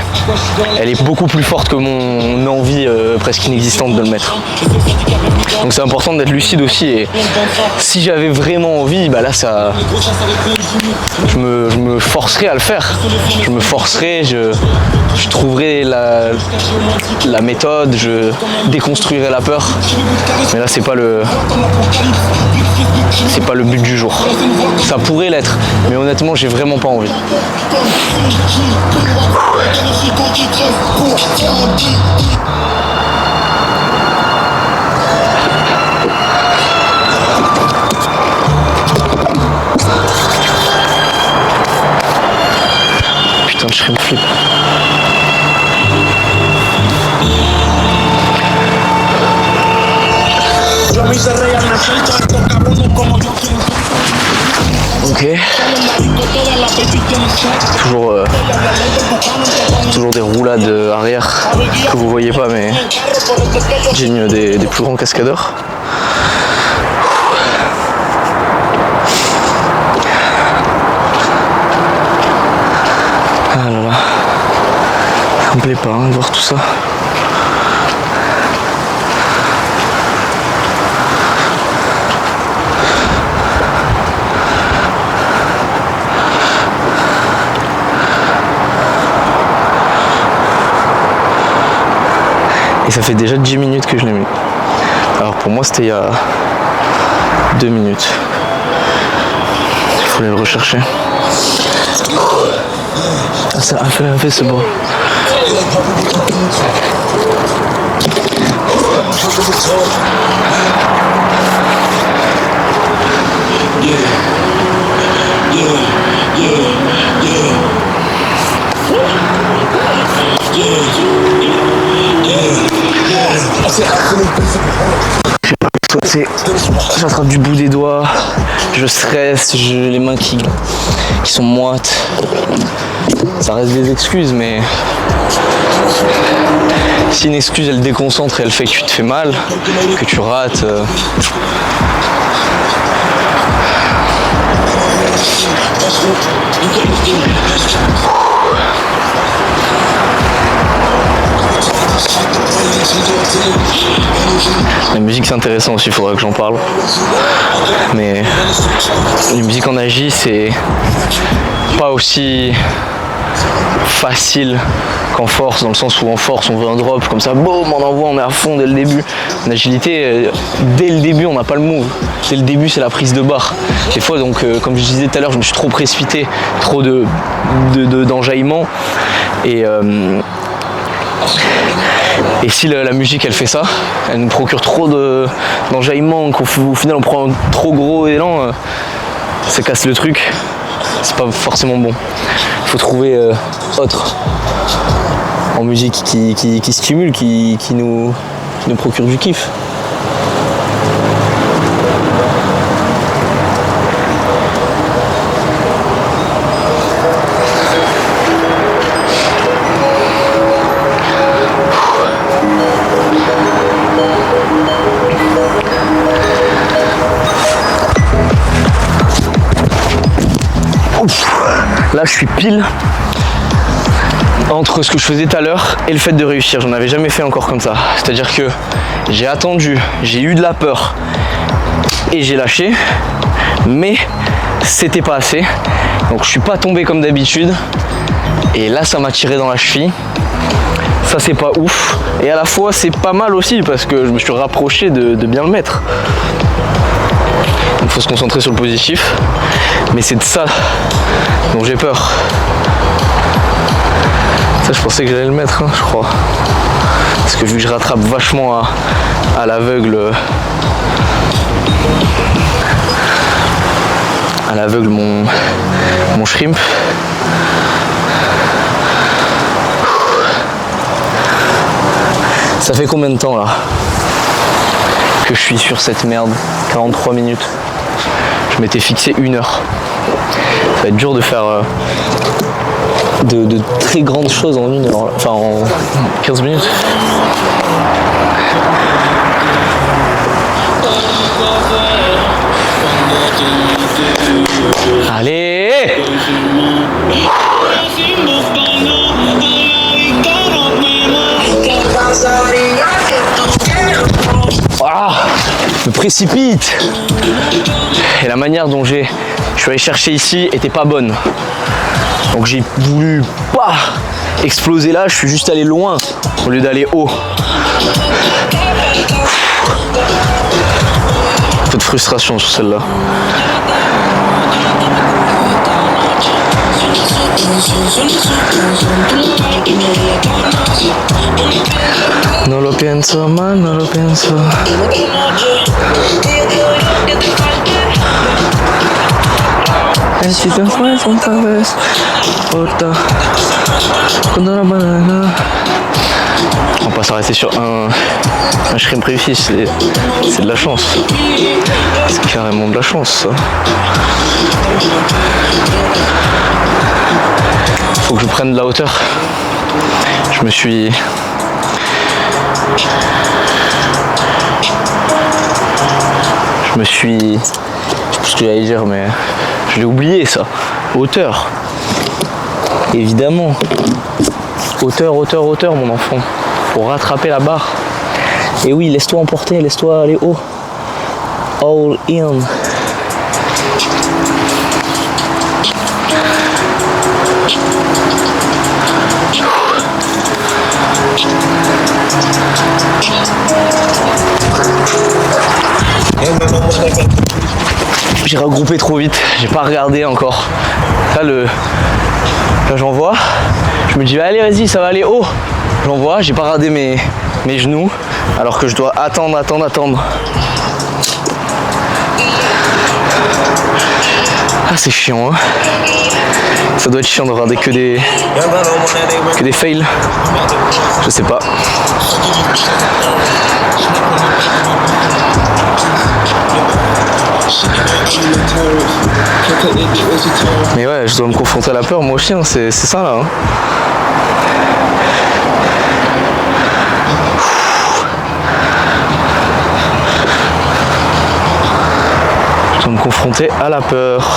beaucoup plus forte que mon envie presque inexistante de le mettre. Donc c'est important d'être lucide aussi. Et si j'avais vraiment envie, bah là ça, je me forcerais à le faire. Je me forcerais, je trouverais la méthode, je déconstruirais la peur. Mais là c'est pas le but du jour. Ça pourrait l'être, mais honnêtement j'ai vraiment pas envie. Putain de shrimp flip. Yo me hice real, me suelto estos cabrones como yo quiero. Ok. Toujours des roulades arrière que vous voyez pas, mais j'ai une des plus grands cascadeurs. Ah là là, ça me plaît pas de voir tout ça. Et ça fait déjà 10 minutes que je l'ai mis. Alors pour moi c'était il y a 2 minutes. Il faut aller le rechercher. Ah ça a fait ce bras. J'attrape du bout des doigts, je stresse, j'ai les mains qui sont moites. Ça reste des excuses, mais si une excuse elle déconcentre et elle fait que tu te fais mal, que tu rates. La musique c'est intéressant aussi, il faudra que j'en parle. Mais la musique en agi c'est pas aussi facile qu'en force, dans le sens où en force on veut un drop comme ça, boum, on envoie, on est à fond dès le début. En agilité, dès le début on n'a pas le move. Dès le début c'est la prise de barre. Des fois donc comme je disais tout à l'heure, je me suis trop précipité, trop d'enjaillement et si la musique elle fait ça, elle nous procure trop d'enjaillement, qu'au final on prend un trop gros élan, ça casse le truc, c'est pas forcément bon. Il faut trouver autre en musique qui stimule, qui nous procure du kiff. Là je suis pile entre ce que je faisais tout à l'heure et le fait de réussir. J'en avais jamais fait encore comme ça. C'est-à-dire que j'ai attendu, j'ai eu de la peur et j'ai lâché, mais c'était pas assez. Donc je suis pas tombé comme d'habitude. Et là ça m'a tiré dans la cheville. Ça c'est pas ouf. Et à la fois c'est pas mal aussi parce que je me suis rapproché de bien le mettre. Il faut se concentrer sur le positif. Mais c'est de ça dont j'ai peur. Ça je pensais que j'allais le mettre, hein, je crois. Parce que vu que je rattrape vachement à l'aveugle. À l'aveugle mon shrimp. Ça fait combien de temps là que je suis sur cette merde? 43 minutes. Je m'étais fixé 1 heure. Ça va être dur de faire de très grandes choses en 1 heure, enfin en 15 minutes. Allez! Ah, je me précipite. Et la manière dont je suis allé chercher ici était pas bonne. Donc j'ai voulu pas exploser là, je suis juste allé loin au lieu d'aller haut. Un peu de frustration sur celle-là. No lo pienso más, no lo pienso. Si te fue otra vez, otra. Cuando la banana. On va pas s'arrêter sur un shrimp réussi, c'est de la chance. C'est carrément de la chance ça. Faut que je prenne de la hauteur. Je me suis... Je sais pas ce que j'allais dire, mais je l'ai oublié ça. Hauteur. Évidemment. Hauteur, hauteur, hauteur, mon enfant. Pour rattraper la barre. Et oui, laisse-toi emporter, laisse-toi aller haut. All in. J'ai regroupé trop vite, j'ai pas regardé encore. Là j'envoie, je me dis allez vas-y ça va aller haut. J'envoie, j'ai pas regardé mes genoux alors que je dois attendre. Ah c'est chiant hein. Ça doit être chiant de regarder que des fails. Je sais pas. Mais ouais, je dois me confronter à la peur moi aussi, hein. C'est ça là. Hein. Je dois me confronter à la peur.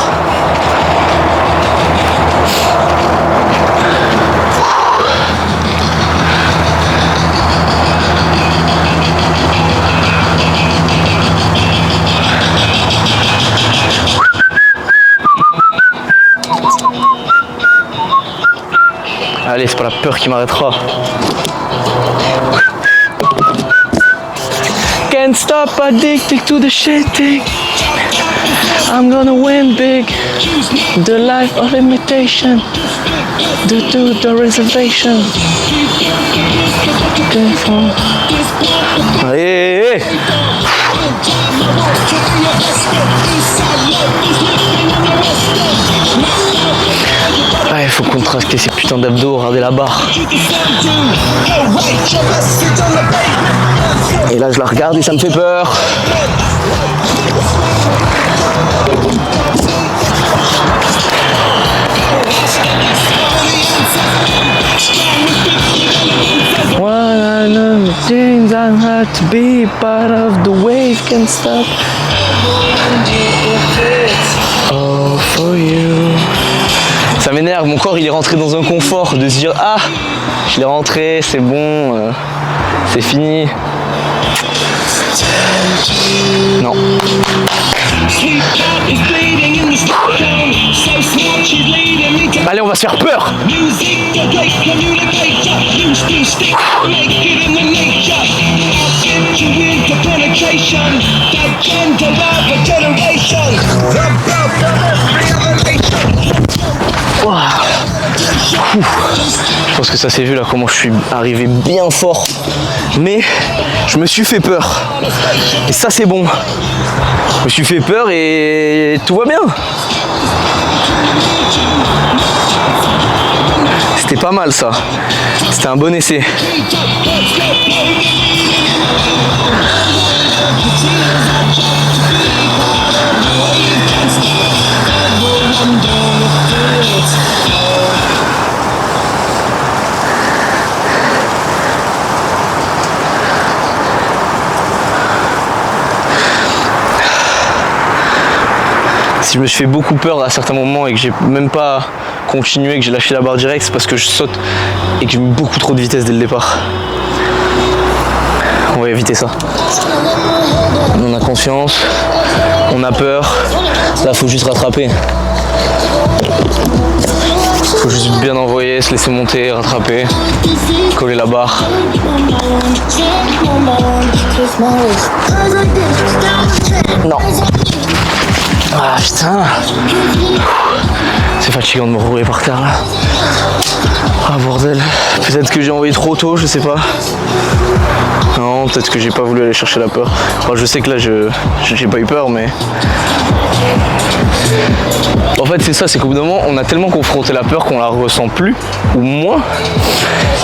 Allez, c'est pas la peur qui m'arrêtera. Can't stop addicted to the shitting. I'm gonna win big. The life of imitation. The reservation. Allez. Il faut contraster ces putains d'abdos, regardez la barre. Et là je la regarde et ça me fait peur. One of the things I had to be part of the wave can't stop. Oh for you. Ça m'énerve, mon corps il est rentré dans un confort de se dire ah je l'ai rentré, c'est bon, c'est fini. Non. Allez, on va se faire peur. Wow. Je pense que ça s'est vu là comment je suis arrivé bien fort, mais je me suis fait peur et ça c'est bon. Je me suis fait peur et tout va bien. C'était pas mal ça, c'était un bon essai. Si je me suis fait beaucoup peur à certains moments et que j'ai même pas continué, que j'ai lâché la barre direct, c'est parce que je saute et que j'ai mis beaucoup trop de vitesse dès le départ. On va éviter ça. On a confiance, on a peur, là faut juste rattraper. Faut juste bien envoyer, se laisser monter, rattraper, coller la barre. Non. Ah putain. C'est fatigant de me rouler par terre là. Ah bordel. Peut-être que j'ai envoyé trop tôt, je sais pas. Non, peut-être que j'ai pas voulu aller chercher la peur. Enfin, je sais que là j'ai pas eu peur mais... En fait c'est ça, c'est qu'au bout d'un moment on a tellement confronté la peur qu'on la ressent plus ou moins.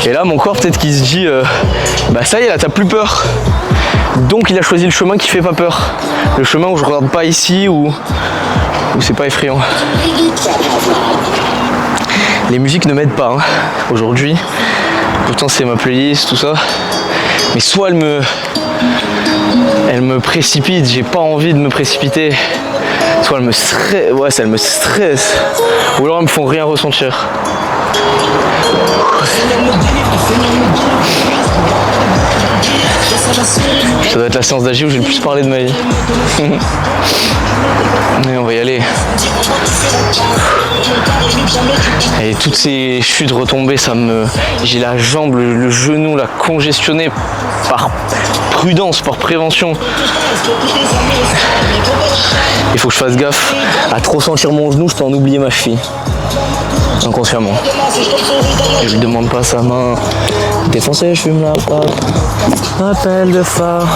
Et là mon corps peut-être qu'il se dit bah ça y est là t'as plus peur. Donc il a choisi le chemin qui fait pas peur. Le chemin où je regarde pas ici, où où c'est pas effrayant. Les musiques ne m'aident pas hein, aujourd'hui. Pourtant c'est ma playlist, tout ça. Mais soit elle me précipite, j'ai pas envie de me précipiter. Soit elle me stresse, ouais, ça elle me stresse. Ou alors elles me font rien ressentir. Ça doit être la séance d'agir où j'ai le plus parlé de ma vie. Mais on va y aller. Et toutes ces chutes retombées, j'ai la jambe, le genou là congestionné par prudence, par prévention. Il faut que je fasse gaffe à trop sentir mon genou, je peux en oublier ma cheville. Inconsciemment. Et je lui demande pas sa main. Défoncé, je fume la pape. Appel de phare.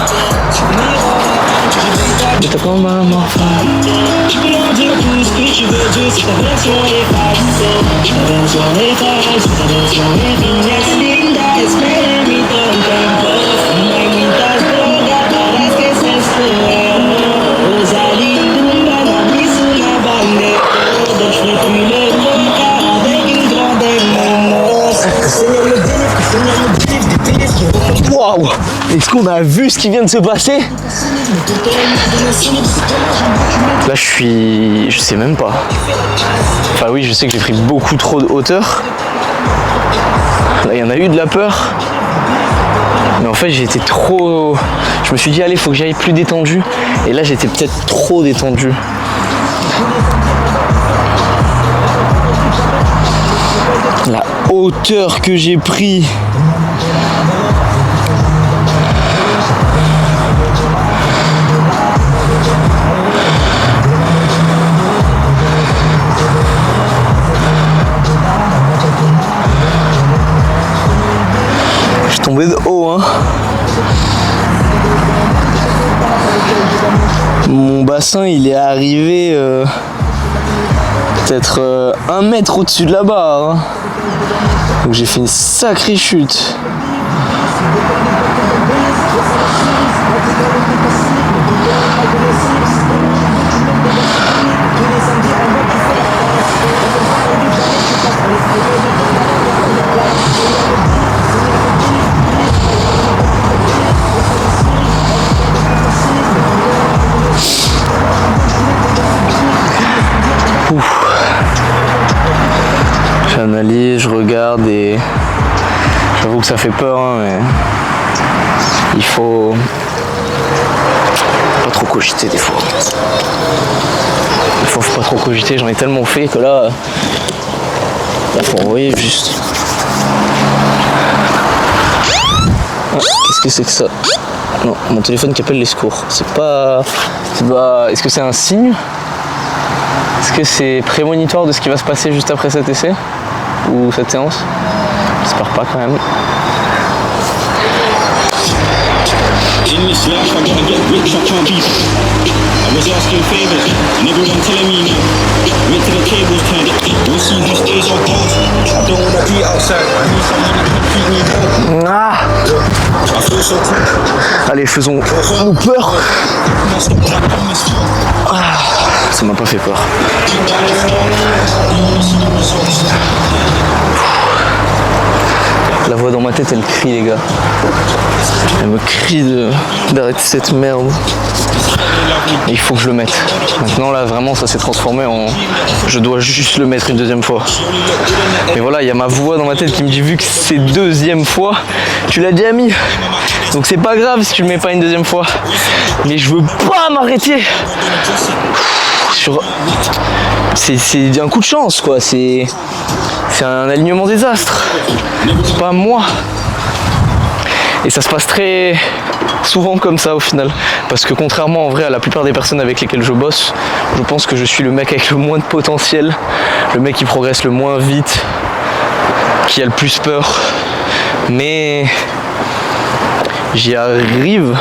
De ta comme un morphine. Tu peux leur dire tout ce que tu veux dire si ta version est facile. Ta version est facile, si ta version est finesse. Linda, espérame ton tempo. Mamitas drogas, para que se espera. Rosalie, tumba, la mise sur la bande. De cheveux le boca avec une grande émotion. Seigneur le délivre, des télés qui waouh! Est-ce qu'on a vu ce qui vient de se passer? Là je sais même pas. Enfin oui, je sais que j'ai pris beaucoup trop de hauteur. Là il y en a eu de la peur. Mais en fait j'étais trop... Je me suis dit allez, faut que j'aille plus détendu. Et là j'étais peut-être trop détendu. La hauteur que j'ai pris. Je suis tombé de haut hein. Mon bassin il est arrivé peut-être 1 mètre au-dessus de la barre hein. Donc j'ai fait une sacrée chute. J'analyse, je regarde et j'avoue que ça fait peur hein, mais il faut pas trop cogiter des fois. Des fois faut pas trop cogiter, j'en ai tellement fait que là faut envoyer juste. Ah, qu'est-ce que c'est que ça? Non, mon téléphone qui appelle les secours. C'est pas... Est-ce que c'est un signe? Est-ce que c'est prémonitoire de ce qui va se passer juste après cet essai? Ou cette séance? J'espère pas quand même. In this life I gotta get rich, I can't be. I was asking favors, never one telling me no. Wait till the cables turn, we'll see whose days are past. I don't wanna be outside, I need someone that can keep me warm. Ah! I feel so cool. Allez, faisons peur. Ah, ça m'a pas fait peur. La voix dans ma tête, elle crie, les gars. Elle me crie d'arrêter cette merde. Et il faut que je le mette. Maintenant, là, vraiment, ça s'est transformé en... Je dois juste le mettre une deuxième fois. Mais voilà, il y a ma voix dans ma tête qui me dit, vu que c'est 2e fois, tu l'as déjà mis. Donc c'est pas grave si tu le mets pas une 2e fois. Mais je veux pas m'arrêter. C'est un coup de chance, quoi. C'est un alignement des astres. C'est pas moi. Et ça se passe très souvent comme ça au final. Parce que contrairement en vrai à la plupart des personnes avec lesquelles je bosse, je pense que je suis le mec avec le moins de potentiel, le mec qui progresse le moins vite, qui a le plus peur. Mais j'y arrive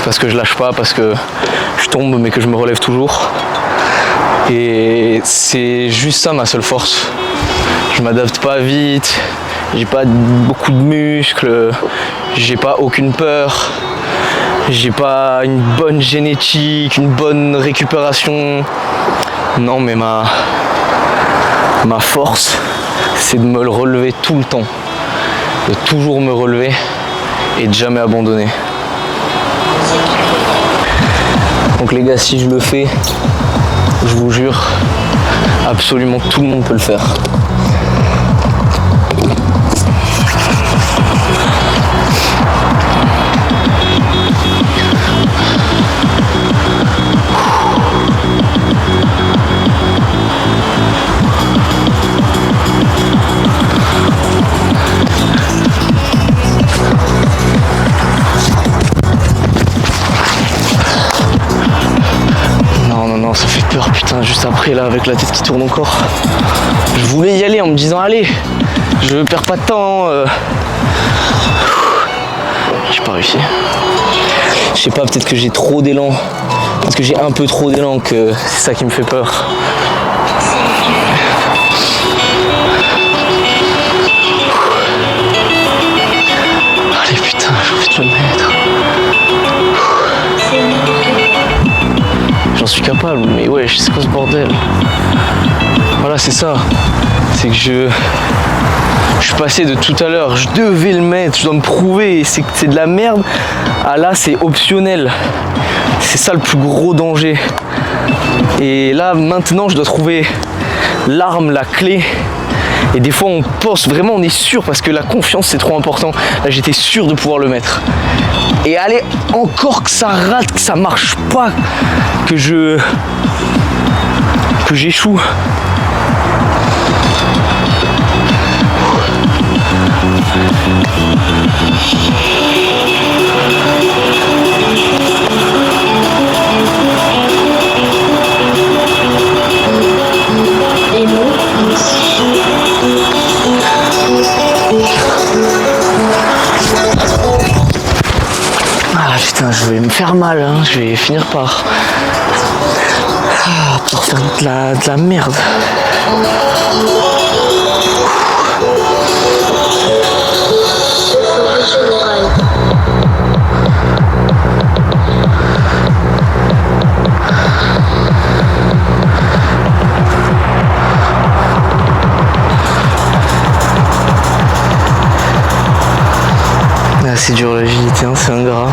parce que je lâche pas, parce que je tombe mais que je me relève toujours. Et c'est juste ça ma seule force. Je m'adapte pas vite, j'ai pas beaucoup de muscles, j'ai pas aucune peur. j'ai pas une bonne génétique, une bonne récupération. Non, mais ma force, c'est de me le relever tout le temps. De toujours me relever et de jamais abandonner. Donc les gars, si je le fais, je vous jure, absolument tout le monde peut le faire. Non, ça fait peur, putain, juste après là, avec la tête qui tourne encore. Je voulais y aller en me disant, allez, je perds pas de temps. J'ai pas réussi. Je sais pas, peut-être que j'ai trop d'élan. Parce que j'ai un peu trop d'élan, que c'est ça qui me fait peur. Allez, putain, j'ai envie de le mettre. J'en suis capable, mais ouais, c'est quoi ce bordel? Voilà, c'est ça. C'est que je suis passé de tout à l'heure, je devais le mettre, je dois me prouver, c'est de la merde, à là c'est optionnel. C'est ça le plus gros danger. Et là maintenant je dois trouver l'arme, la clé. Et des fois on pense vraiment, on est sûr, parce que la confiance c'est trop important. Là j'étais sûr de pouvoir le mettre. Et allez, encore que ça rate, que ça marche pas, que j'échoue. Ah putain, je vais me faire mal, hein. Je vais finir par faire de la merde. Ah, c'est dur l'agilité, hein, c'est ingrat.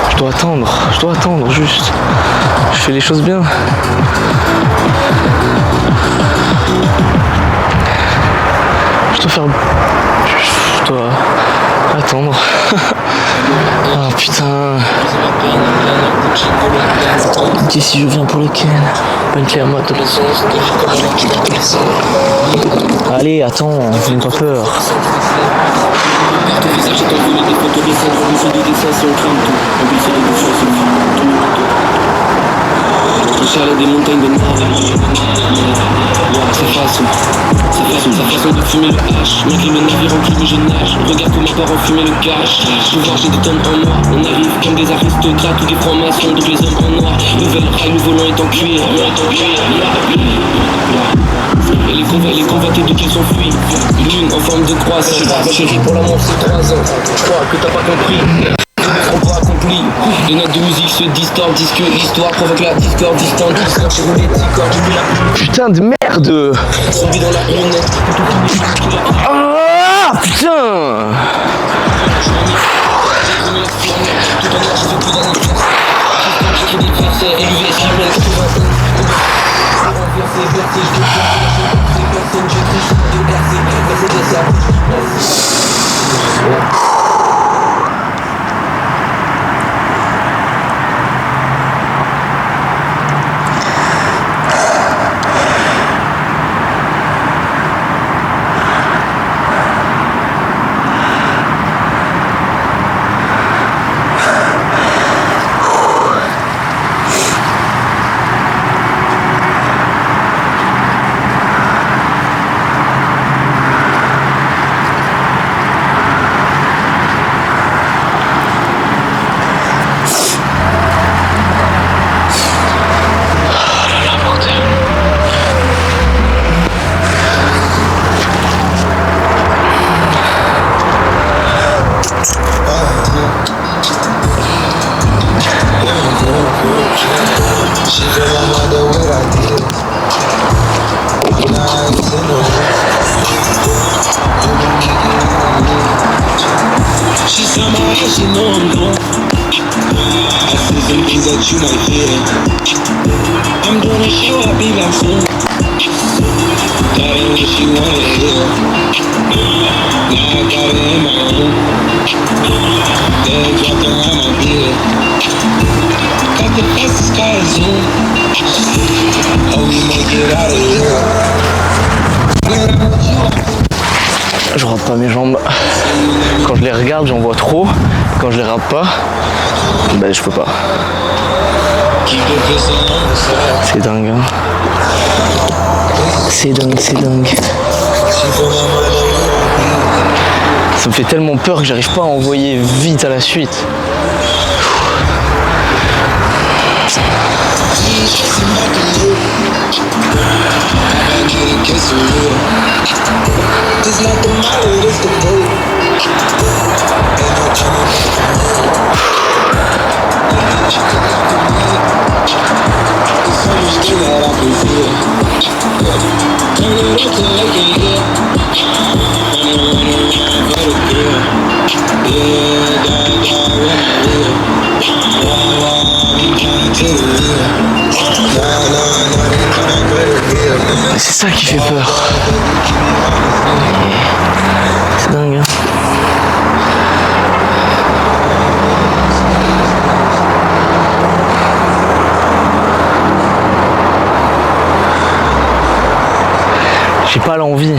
Je dois attendre juste. Je fais les choses bien. Je dois attendre. Ah putain. Ok, si je viens pour le Ken, bonne clé à moi. Allez, attends, n'aie pas peur. J'allais des montagnes de merde. C'est facile, sa façon de fumer le hache. Malgré le navire en pluie mais je nage. Regarde comment part en fumer le cash. Je vois j'ai des tonnes en moi. On arrive comme des aristocrates ou des francs-maçons. Donc les hommes en noir. Nouvelle rail, le volant est en cuir. Et les convoités de qui s'enfuient. Lune en forme de croix. Chérie pour l'amour c'est 3 ans. Je crois que t'as pas compris. Pas accompli. Les notes de musique se distordent, disent que l'histoire provoque la discorde, distante, j'ai roulé 10 cordes, j'ai vu la putain de merde. Zombie dans la lunette. Ah putain. Somehow I should know I'm gone. I see some things that you might fear. I'm doing a show, I'll be back soon. That ain't what you wanted to hear. Now I got it in my room. Legs wrapped around my beard. Got the fastest car in Zoom. Oh, we make it out of here. Je rate pas mes jambes. Quand je les regarde, j'en vois trop. Quand je les rate pas, ben je peux pas. C'est dingue, hein. C'est dingue, c'est dingue. Ça me fait tellement peur que j'arrive pas à envoyer vite à la suite. C'est ça qui fait peur. C'est dingue, hein. J'ai pas l'envie.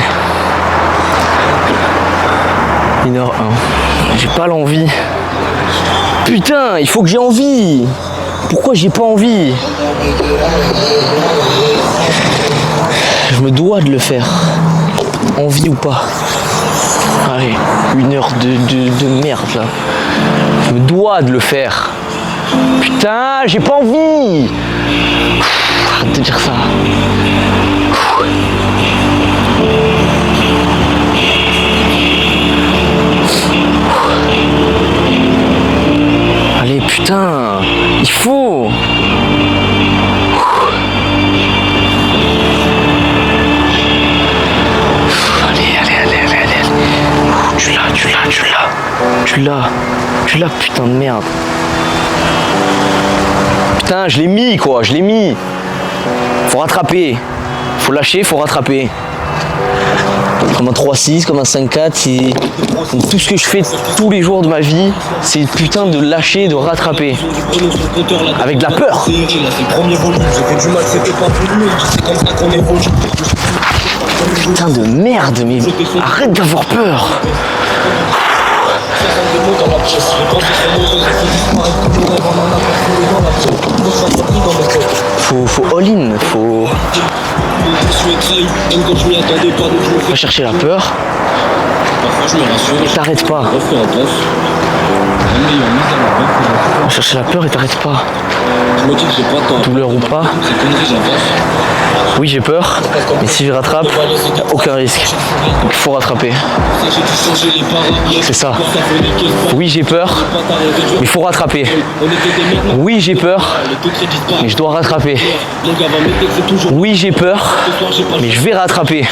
1h01. J'ai pas l'envie. Putain, il faut que j'ai envie. Pourquoi j'ai pas envie? Je me dois de le faire. Envie ou pas. Allez, 1 heure de merde là. Je me dois de le faire. Putain, j'ai pas envie. Arrête de dire ça. Allez, putain, il faut. Tu l'as, putain de merde. Putain, je l'ai mis quoi, je l'ai mis. Faut rattraper. Faut lâcher, faut rattraper. Comme un 3-6, comme un 5-4, c'est tout ce que je fais tous les jours de ma vie, c'est putain de lâcher, de rattraper. Avec de la peur. Putain de merde, mais arrête d'avoir peur. Faut all-in, faut chercher la peur. T'arrêtes pas. Chercher la peur et t'arrêtes pas. Douleur ou pas. Oui, j'ai peur, mais si je rattrape, y a aucun risque. Donc il faut rattraper. C'est ça. Oui, j'ai peur, mais il faut rattraper. Oui, j'ai peur, mais je dois rattraper. Oui, j'ai peur, mais je vais rattraper.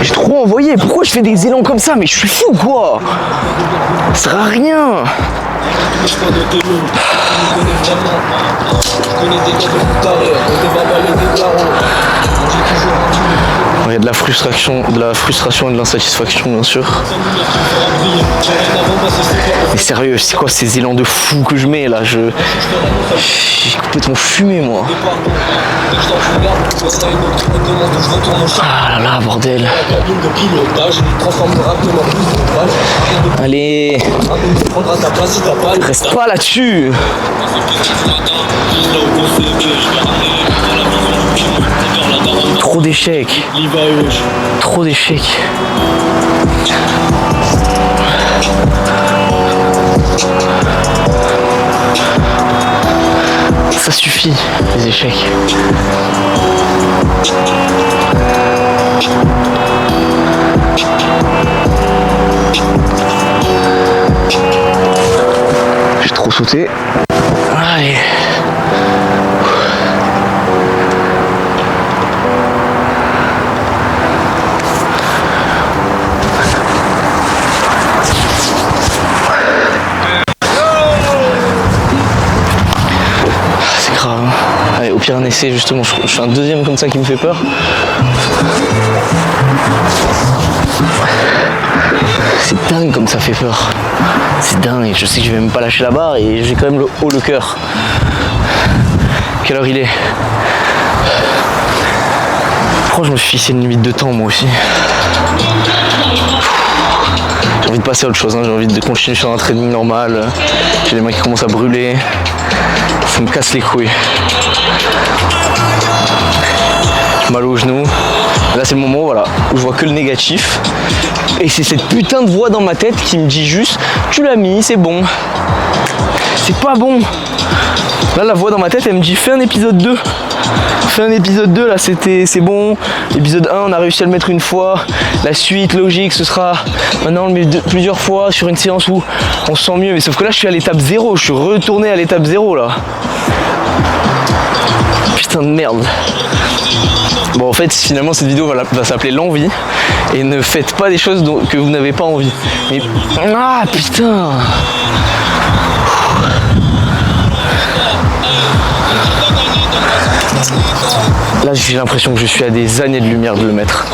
J'ai trop envoyé. Pourquoi je fais des élans comme ça? Mais je suis fou ou quoi? Ça sert à rien. Il y a de la frustration et de l'insatisfaction bien sûr. Mais sérieux, c'est quoi ces élans de fou que je mets là? J'ai complètement fumé moi. Ah là là, bordel. Allez, reste pas là-dessus. Trop d'échecs. Trop d'échecs. Ça suffit, les échecs. J'ai trop sauté. Allez. pire un essai justement, je fais un deuxième comme ça qui me fait peur. C'est dingue comme ça fait peur. C'est dingue, je sais que je vais même pas lâcher la barre et j'ai quand même le cœur. Quelle heure il est? Pourquoi je me suis fixé une limite de temps moi aussi? J'ai envie de passer à autre chose, hein. J'ai envie de continuer sur un training normal. J'ai les mains qui commencent à brûler. Ça me casse les couilles. J'ai mal aux genoux. Là c'est le moment voilà, où je vois que le négatif. Et c'est cette putain de voix dans ma tête qui me dit juste tu l'as mis, c'est bon. C'est pas bon. Là la voix dans ma tête elle me dit fais un épisode 2. Fais un épisode 2 là c'est bon. L'épisode 1 on a réussi à le mettre une fois. La suite logique ce sera maintenant on le met plusieurs fois sur une séance où on se sent mieux. Mais sauf que là je suis à l'étape 0. Je suis retourné à l'étape 0 là. Putain de merde. Bon en fait finalement cette vidéo va s'appeler l'envie. Et ne faites pas des choses que vous n'avez pas envie. Mais ah putain. Là j'ai l'impression que je suis à des années de lumière de le mettre.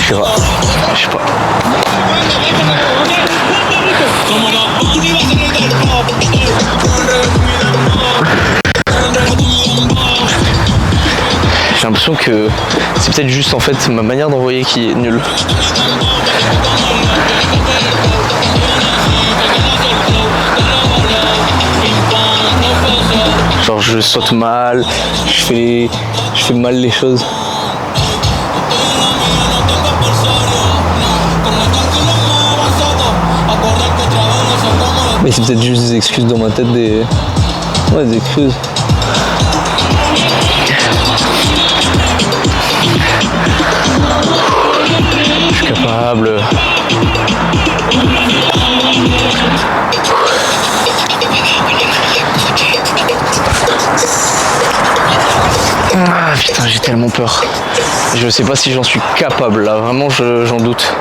Je sais pas. J'ai l'impression que c'est peut-être juste en fait ma manière d'envoyer qui est nulle. Genre je saute mal, je fais mal les choses. Mais c'est peut-être juste des excuses dans ma tête, des excuses. Je suis capable. Ah putain, j'ai tellement peur. Je sais pas si j'en suis capable là, vraiment j'en doute.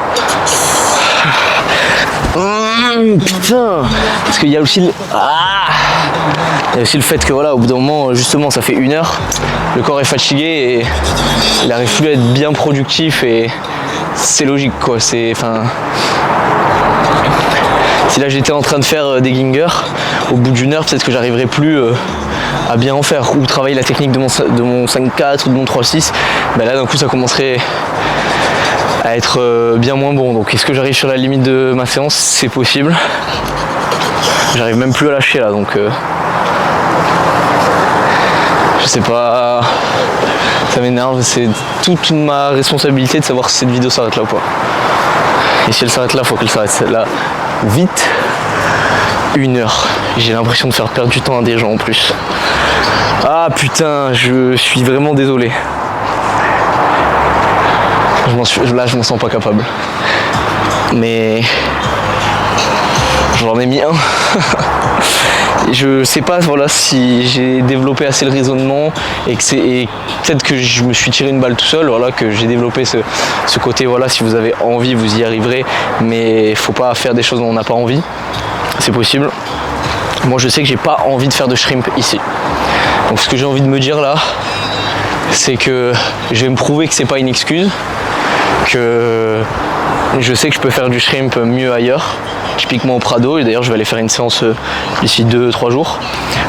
Putain, parce qu'il y a aussi il y a aussi le fait que voilà, au bout d'un moment, justement, ça fait 1 heure, le corps est fatigué et il arrive plus à être bien productif et c'est logique quoi. Si là j'étais en train de faire des gingers, au bout d'1 heure, peut-être que j'arriverais plus à bien en faire ou travailler la technique de mon 5-4 ou de mon 3-6. Ben là d'un coup ça commencerait à être bien moins bon. Donc est-ce que j'arrive sur la limite de ma séance? C'est possible. J'arrive même plus à lâcher là, donc je sais pas, ça m'énerve, c'est toute ma responsabilité de savoir si cette vidéo s'arrête là ou pas. Et si elle s'arrête là, faut qu'elle s'arrête là vite. 1 heure, j'ai l'impression de faire perdre du temps à des gens en plus. Ah putain, je suis vraiment désolé. Là je m'en sens pas capable. Mais j'en ai mis un. Je sais pas voilà, si j'ai développé assez le raisonnement et peut-être que je me suis tiré une balle tout seul, voilà, que j'ai développé ce côté, voilà, si vous avez envie vous y arriverez, mais il faut pas faire des choses dont on n'a pas envie. C'est possible. Moi je sais que j'ai pas envie de faire de shrimp ici. Donc ce que j'ai envie de me dire là, c'est que je vais me prouver que c'est pas une excuse, que je sais que je peux faire du shrimp mieux ailleurs, typiquement au Prado, et d'ailleurs je vais aller faire une séance d'ici 2-3 jours.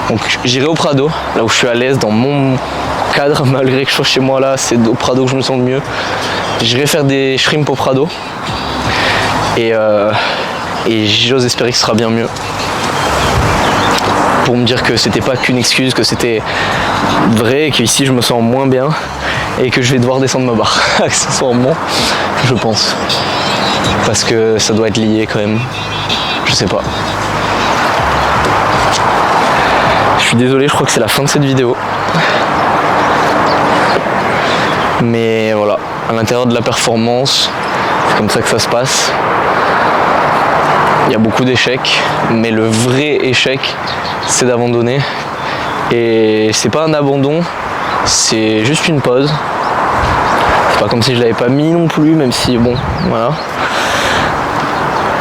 Donc j'irai au Prado, là où je suis à l'aise dans mon cadre, malgré que je sois chez moi là, c'est au Prado que je me sens le mieux. J'irai faire des shrimp au Prado et j'ose espérer que ce sera bien mieux. Pour me dire que c'était pas qu'une excuse, que c'était vrai, et qu'ici je me sens moins bien et que je vais devoir descendre ma barre accessoirement, je pense. Parce que ça doit être lié quand même. Je sais pas. Je suis désolé, je crois que c'est la fin de cette vidéo. Mais voilà, à l'intérieur de la performance, c'est comme ça que ça se passe. Il y a beaucoup d'échecs, mais le vrai échec, c'est d'abandonner. Et c'est pas un abandon, c'est juste une pause. C'est pas comme si je l'avais pas mis non plus, même si bon, voilà.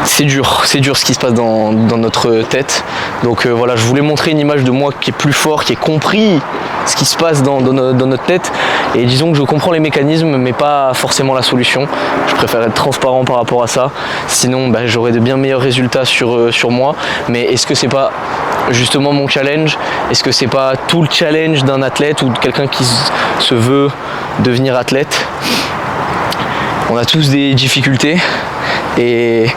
c'est dur ce qui se passe dans notre tête. Donc voilà, je voulais montrer une image de moi qui est plus fort, qui est compris ce qui se passe dans notre tête. Et disons que je comprends les mécanismes, mais pas forcément la solution. Je préfère être transparent par rapport à ça. Sinon, j'aurais de bien meilleurs résultats sur moi. Mais est-ce que c'est pas justement mon challenge? Est-ce que c'est pas tout le challenge d'un athlète ou de quelqu'un qui se veut devenir athlète? On a tous des difficultés et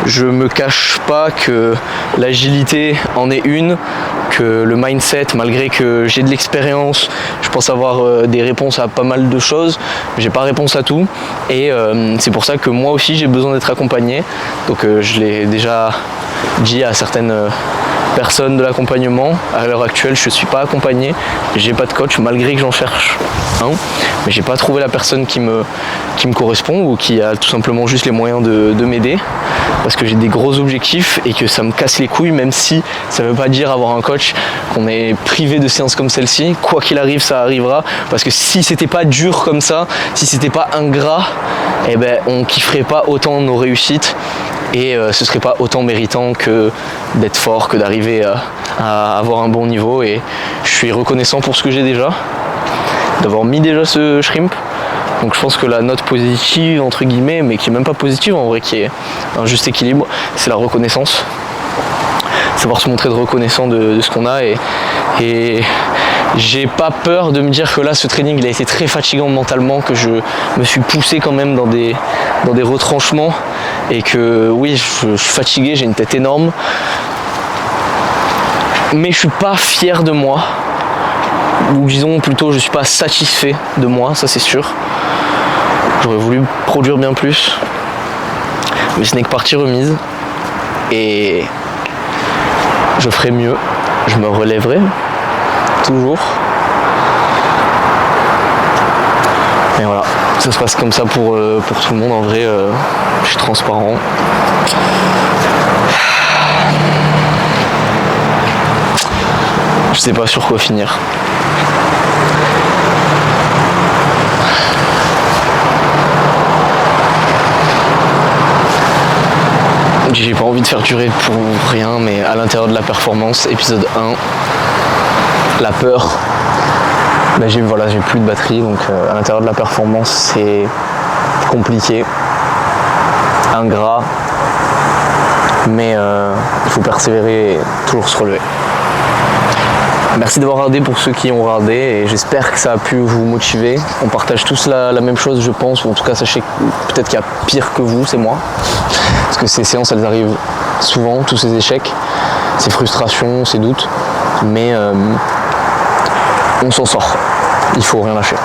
je me cache pas que l'agilité en est une, que le mindset, malgré que j'ai de l'expérience, je pense avoir des réponses à pas mal de choses, j'ai pas réponse à tout et c'est pour ça que moi aussi j'ai besoin d'être accompagné. Donc je l'ai déjà dit à certaines personnes de l'accompagnement. À l'heure actuelle, je suis pas accompagné, j'ai pas de coach malgré que j'en cherche un, mais j'ai pas trouvé la personne qui me correspond ou qui a tout simplement juste les moyens de m'aider, parce que j'ai des gros objectifs et que ça me casse les couilles, même si ça veut pas dire avoir un coach qu'on est privé de séances comme celle-ci. Quoi qu'il arrive, ça arrivera, parce que si c'était pas dur comme ça, si c'était pas ingrat, on kifferait pas autant nos réussites et ce serait pas autant méritant que d'être fort, que d'arriver à avoir un bon niveau. Et je suis reconnaissant pour ce que j'ai déjà, d'avoir mis déjà ce shrimp. Donc je pense que la note positive entre guillemets, mais qui est même pas positive en vrai, qui est un juste équilibre, c'est la reconnaissance. Savoir se montrer de reconnaissant de ce qu'on a et j'ai pas peur de me dire que là ce training il a été très fatigant mentalement, que je me suis poussé quand même dans des retranchements et que oui je suis fatigué, j'ai une tête énorme, mais je suis pas fier de moi, ou disons plutôt je suis pas satisfait de moi, ça c'est sûr. J'aurais voulu produire bien plus, mais ce n'est que partie remise et je ferai mieux, je me relèverai toujours. Et voilà, ça se passe comme ça pour tout le monde. En vrai, je suis transparent. Je sais pas sur quoi finir. J'ai pas envie de faire durer pour rien, mais à l'intérieur de la performance, épisode 1, la peur, j'ai plus de batterie, donc à l'intérieur de la performance c'est compliqué, ingrat, mais il faut persévérer et toujours se relever. Merci d'avoir regardé pour ceux qui ont regardé et j'espère que ça a pu vous motiver. On partage tous la même chose je pense, ou en tout cas sachez que peut-être qu'il y a pire que vous, c'est moi. Parce que ces séances elles arrivent souvent, tous ces échecs, ces frustrations, ces doutes, mais on s'en sort, il faut rien lâcher.